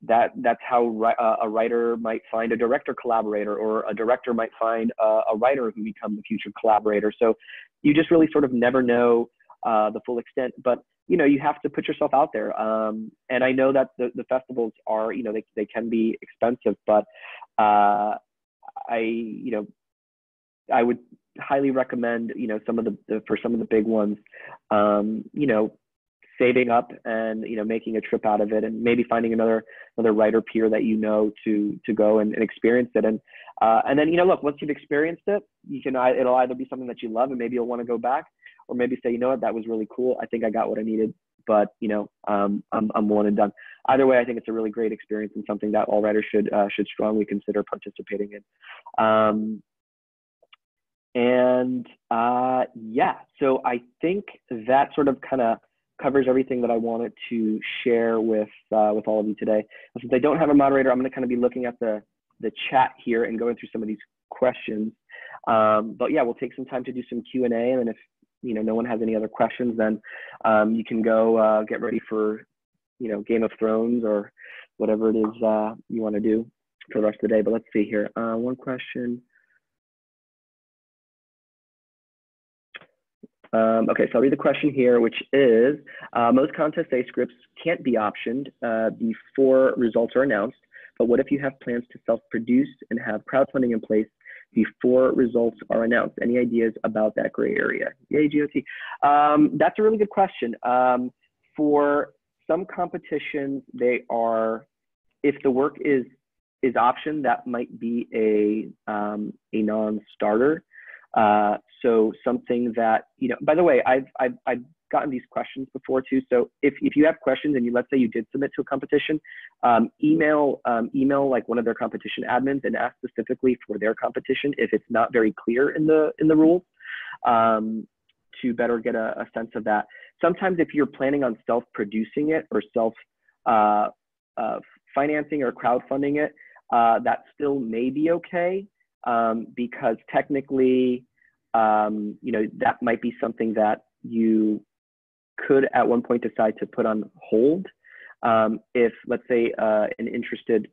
that's how a writer might find a director collaborator, or a director might find a writer who becomes a future collaborator. So you just really sort of never know the full extent, but you know, you have to put yourself out there. And I know that the festivals are, you know, they can be expensive, but you know, I would highly recommend, you know, for some of the big ones, you know, saving up and, you know, making a trip out of it, and maybe finding another writer peer that you know to go and experience it. And then, you know, look, once you've experienced it, it'll either be something that you love and maybe you'll want to go back, or maybe say, you know what, that was really cool. I think I got what I needed, but you know, I'm one and done. Either way, I think it's a really great experience and something that all writers should strongly consider participating in. Yeah, so I think that sort of kind of covers everything that I wanted to share with all of you today. And since I don't have a moderator, I'm going to kind of be looking at the chat here and going through some of these questions. But yeah, we'll take some time to do some Q&A, and then if you know no one has any other questions, then you can go get ready for, you know, Game of Thrones or whatever it is you want to do for the rest of the day. But let's see here. One question. Okay, so I'll read the question here, which is, most contest day scripts can't be optioned before results are announced, but what if you have plans to self-produce and have crowdfunding in place before results are announced? Any ideas about that gray area? Yay, GOT. That's a really good question. For some competitions, they are, if the work is optioned, that might be a non-starter. So something that, you know, by the way, I've gotten these questions before too. So if you have questions and let's say you did submit to a competition, email like one of their competition admins and ask specifically for their competition if it's not very clear in the rules, to better get a sense of that. Sometimes if you're planning on self-producing it or financing or crowdfunding it, that still may be okay. Because technically, you know, that might be something that you could at one point decide to put on hold. If, let's say, an interested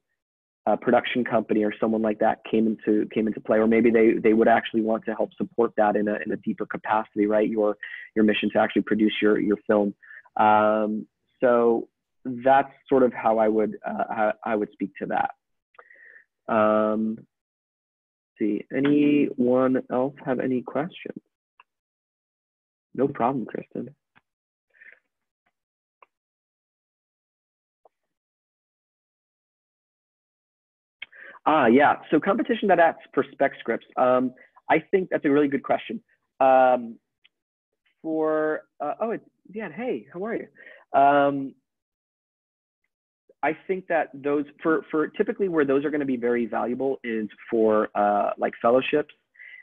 production company or someone like that came into play, or maybe they would actually want to help support that in a deeper capacity, right? Your mission to actually produce your film. So that's sort of how I would speak to that. See, anyone else have any questions? No problem, Kristen. Yeah, so competition that asks for spec scripts. I think that's a really good question. Hey, how are you? I think that those for typically where those are going to be very valuable is for like fellowships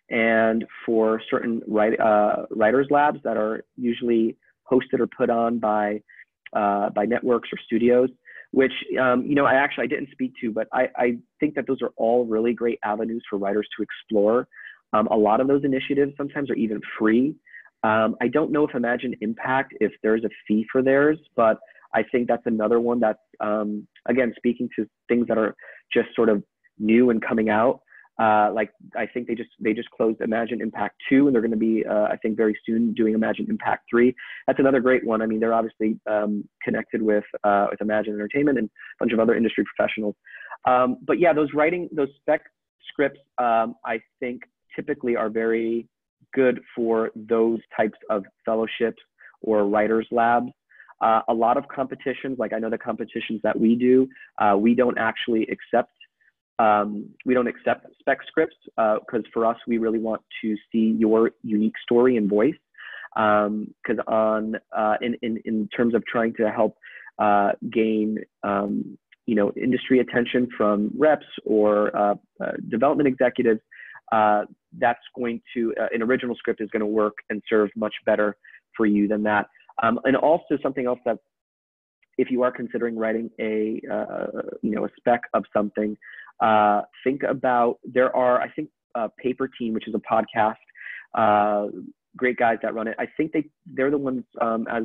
and for certain writers labs that are usually hosted or put on by networks or studios, which you know, I didn't speak to, but I think that those are all really great avenues for writers to explore. A lot of those initiatives sometimes are even free. I don't know if Imagine Impact, if there's a fee for theirs, but I think that's another one that's, again, speaking to things that are just sort of new and coming out. Like, I think they just closed Imagine Impact 2, and they're going to be, I think, very soon doing Imagine Impact 3. That's another great one. I mean, they're obviously connected with Imagine Entertainment and a bunch of other industry professionals. But yeah, those spec scripts, I think typically are very good for those types of fellowships or writers labs. A lot of competitions, like I know the competitions that we do, we don't actually accept spec scripts because for us, we really want to see your unique story and voice. Because in terms of trying to help gain you know, industry attention from reps or development executives, that's going to, an original script is going to work and serve much better for you than that. And also something else that, if you are considering writing a spec of something, think about, there are, I think, Paper Team, which is a podcast, great guys that run it. I think they're the ones, as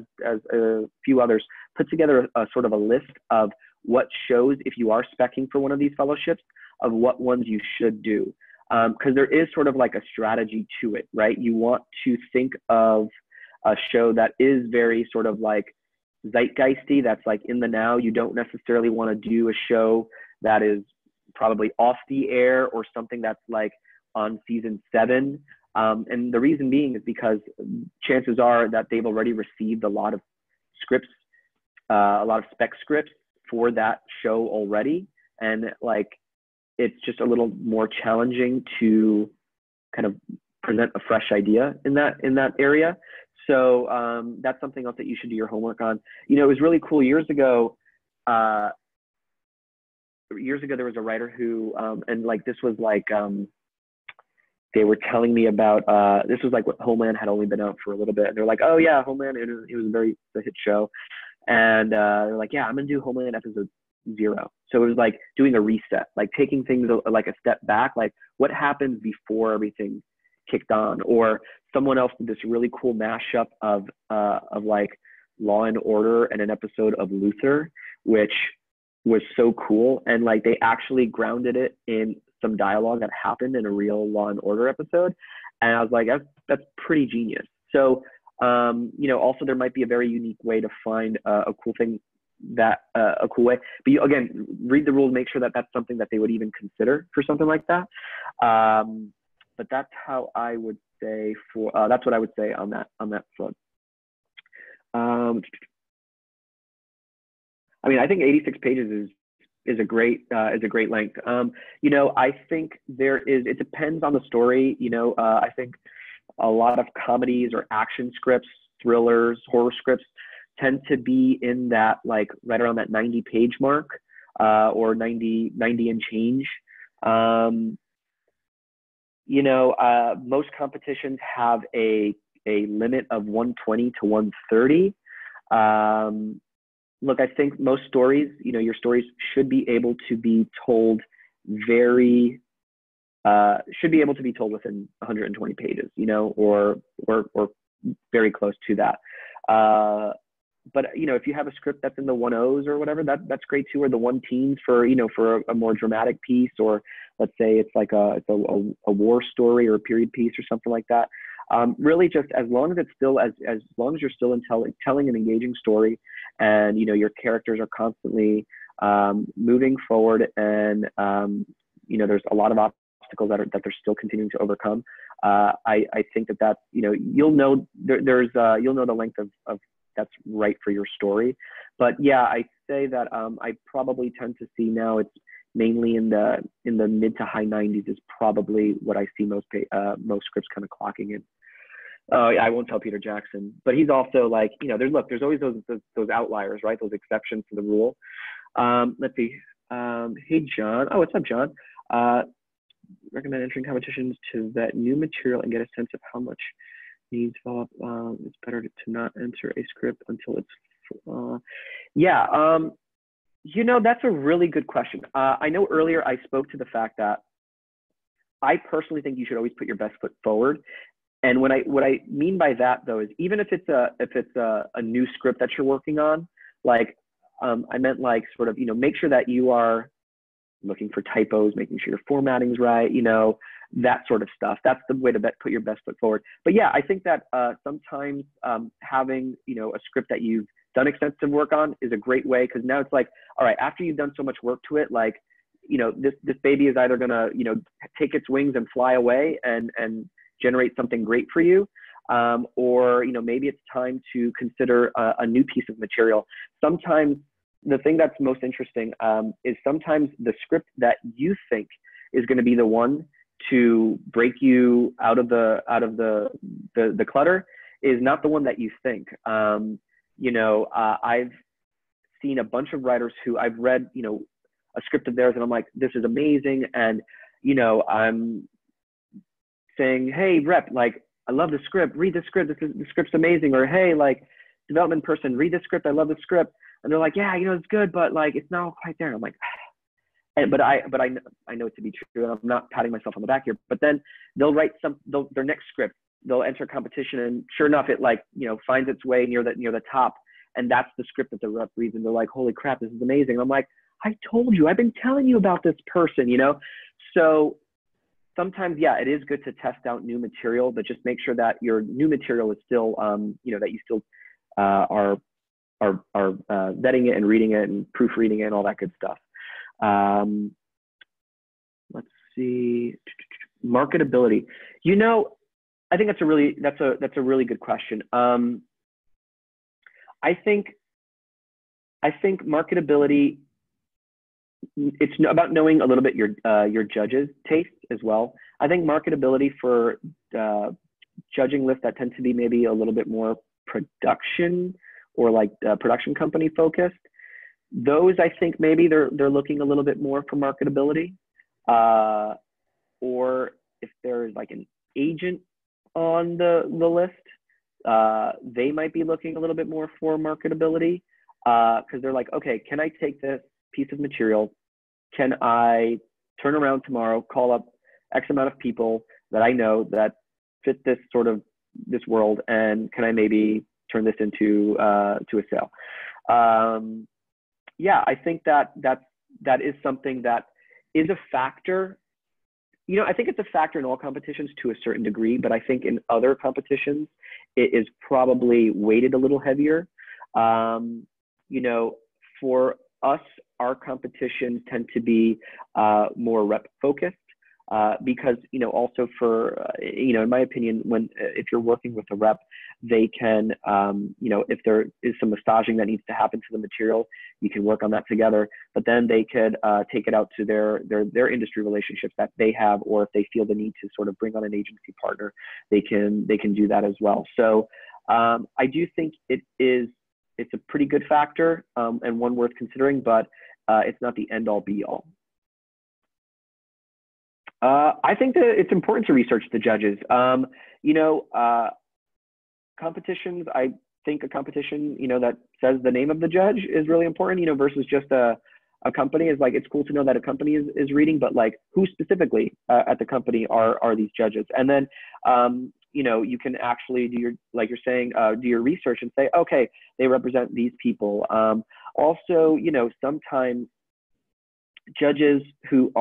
a few others, put together a sort of a list of what shows, if you are speccing for one of these fellowships, of what ones you should do. Because there is sort of like a strategy to it, right? You want to think of a show that is very sort of like zeitgeisty, that's like in the now. You don't necessarily want to do a show that is probably off the air or something that's like on season 7. And the reason being is because chances are that they've already received a lot of scripts, a lot of spec scripts for that show already. And like, it's just a little more challenging to kind of present a fresh idea in that area. So that's something else that you should do your homework on. You know, it was really cool years ago. There was a writer who, and like this was like, they were telling me about, this was like what Homeland had only been out for a little bit. And they're like, oh yeah, Homeland, it was a hit show. And they're like, yeah, I'm gonna do Homeland episode 0. So it was like doing a reset, like taking things like a step back, like what happened before everything kicked on. Or someone else did this really cool mashup of like Law and Order and an episode of Luther, which was so cool. And like they actually grounded it in some dialogue that happened in a real Law and Order episode. And I was like, that's pretty genius. So, also there might be a very unique way to find a cool thing, a cool way. But you, again, read the rules, make sure that that's something that they would even consider for something like that. But that's how I would say that's what I would say on that front. I mean, I think 86 pages is a great length. I think it depends on the story. I think a lot of comedies or action scripts, thrillers, horror scripts tend to be in that, like right around that 90-page mark, or 90 and change. Most competitions have a limit of 120 to 130. Look, I think most stories, your stories should be able to be told within 120 pages, or very close to that. But if you have a script that's in the 10s or whatever, that's great too, or the 1-teens for a more dramatic piece, or let's say it's like a war story or a period piece or something like that. Really, just as long as it's still as long as you're still telling an engaging story, and your characters are constantly moving forward, and there's a lot of obstacles that they're still continuing to overcome. I think that you'll know the length of that's right for your story. But yeah, I say that I probably tend to see now it's mainly in the mid to high 90s is probably what I see most scripts kind of clocking in. I won't tell Peter Jackson, but he's also like, there's always those outliers, right? Those exceptions to the rule. Let's see. Hey, John. Oh, what's up, John? Recommend entering competitions to vet new material and get a sense of how much needs develop. It's better to not enter a script until it's, that's a really good question. I know earlier I spoke to the fact that I personally think you should always put your best foot forward. And what I mean by that, though, is even if it's a new script that you're working on, like I meant like sort of make sure that you are looking for typos, making sure your formatting's right, that sort of stuff. That's the way to put your best foot forward. But yeah, I think that sometimes having a script that you've done extensive work on is a great way, because now it's like, all right, after you've done so much work to it, like this baby is either gonna take its wings and fly away and generate something great for you, or maybe it's time to consider a new piece of material. Sometimes the thing that's most interesting is sometimes the script that you think is going to be the one to break you out of the clutter is not the one that you think. I've seen a bunch of writers who I've read a script of theirs and I'm like, this is amazing, and saying, hey, rep, like, I love the script, read the script, the script's amazing. Or, hey, like, development person, read the script, I love the script. And they're like, yeah, you know, it's good, but like, it's not quite there. And I'm like, but I know it to be true, and I'm not patting myself on the back here. But then they'll write their next script, they'll enter a competition, and sure enough, it like, you know, finds its way near the top, and that's the script that the rep reads, and they're like, holy crap, this is amazing. And I'm like, I told you, I've been telling you about this person, you know. So sometimes, yeah, it is good to test out new material, but just make sure that your new material is still, you know, that you still are vetting it and reading it and proofreading it and all that good stuff. Let's see, marketability. You know, I think that's a really good question. I think marketability, it's about knowing a little bit your judges' taste as well. I think marketability for judging lists that tend to be maybe a little bit more production or like production company focused, those I think maybe they're looking a little bit more for marketability. Or if there's like an agent on the list, they might be looking a little bit more for marketability, because they're like, okay, can I take this piece of material? Can I turn around tomorrow, call up X amount of people that I know that fit this world, and can I maybe turn this into to a sale? Yeah, I think that is something that is a factor. You know, I think it's a factor in all competitions to a certain degree, but I think in other competitions, it is probably weighted a little heavier. You know, for us, our competitions tend to be more rep focused, because, you know, also for, you know, in my opinion, if you're working with a rep, they can, you know, if there is some massaging that needs to happen to the material, you can work on that together, but then they could take it out to their industry relationships that they have, or if they feel the need to sort of bring on an agency partner, they can do that as well. So I do think it's a pretty good factor, and one worth considering, but it's not the end all be all. I think that it's important to research the judges. You know, competitions, I think a competition, you know, that says the name of the judge is really important, you know, versus just a company is like, it's cool to know that a company is reading, but like who specifically at the company are these judges? And then, you know, you can actually do your, like you're saying, do your research and say, okay, they represent these people. Also, you know, sometimes judges who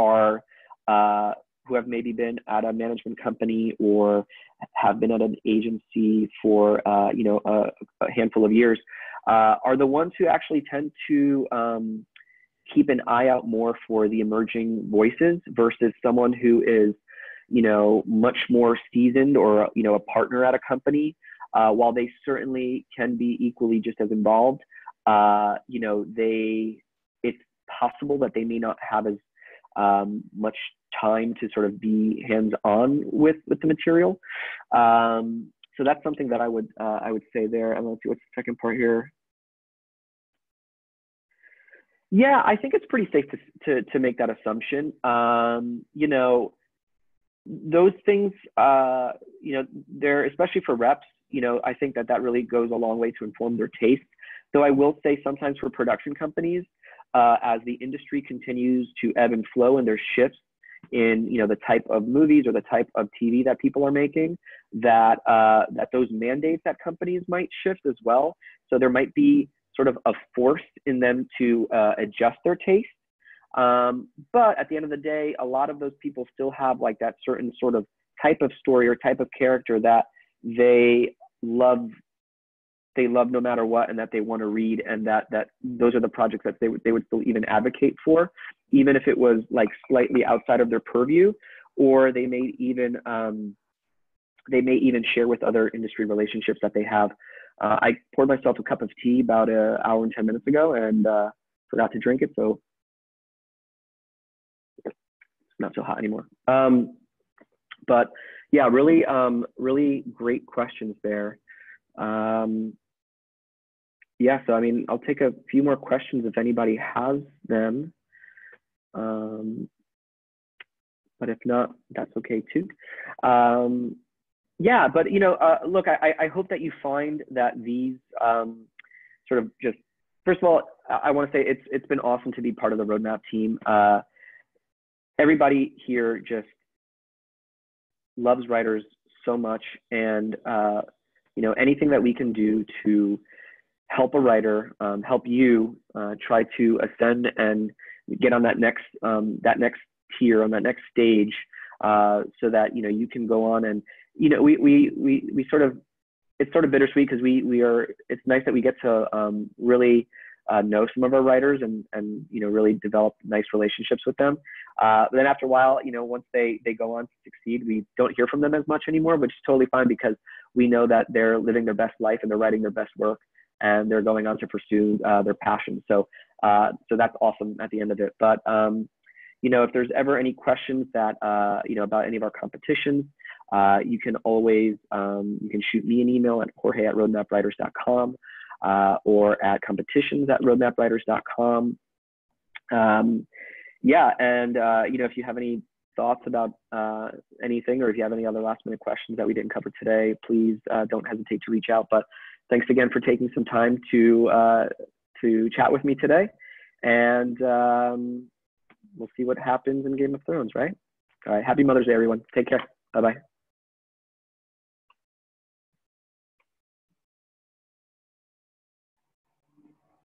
have maybe been at a management company or have been at an agency for, you know, a handful of years, are the ones who actually tend to keep an eye out more for the emerging voices versus someone who is, you know, much more seasoned or, you know, a partner at a company. While they certainly can be equally just as involved, you know, it's possible that they may not have as much time to sort of be hands-on with the material. So that's something that I would say there. And let's see what's the second part here. Yeah, I think it's pretty safe to make that assumption. You know, those things, you know, they're, especially for reps, you know, I think that really goes a long way to inform their taste. Though I will say sometimes for production companies, as the industry continues to ebb and flow and there's shifts in, you know, the type of movies or the type of TV that people are making, that those mandates at companies might shift as well. So there might be sort of a force in them to adjust their taste. But at the end of the day, a lot of those people still have like that certain sort of type of story or type of character that they love no matter what, and that they want to read, and that those are the projects that they would still even advocate for, even if it was like slightly outside of their purview, or they may even share with other industry relationships that they have. I poured myself a cup of tea about an hour and 10 minutes ago and forgot to drink it, so it's not so hot anymore. But yeah, really, really great questions there. Yeah, so I mean, I'll take a few more questions if anybody has them. but if not, that's okay too. Yeah, but look, I hope that you find that these sort of just, first of all, I want to say it's been awesome to be part of the Roadmap team. Everybody here just loves writers so much, and anything that we can do to help a writer, help you try to ascend and get on that next tier, on that next stage, so that you can go on and we sort of, it's sort of bittersweet because it's nice that we get to really know some of our writers and really develop nice relationships with them. But then after a while, once they go on to succeed, we don't hear from them as much anymore, which is totally fine because we know that they're living their best life and they're writing their best work and they're going on to pursue their passion. So that's awesome at the end of it. But if there's ever any questions that about any of our competitions, you can always you can shoot me an email at jorge@roadmapwriters.com or at competitions@roadmapwriters.com. Yeah, and if you have any thoughts about anything, or if you have any other last minute questions that we didn't cover today, please don't hesitate to reach out. But thanks again for taking some time to chat with me today, and we'll see what happens in Game of Thrones, right? All right, happy Mother's Day, everyone. Take care. Bye-bye.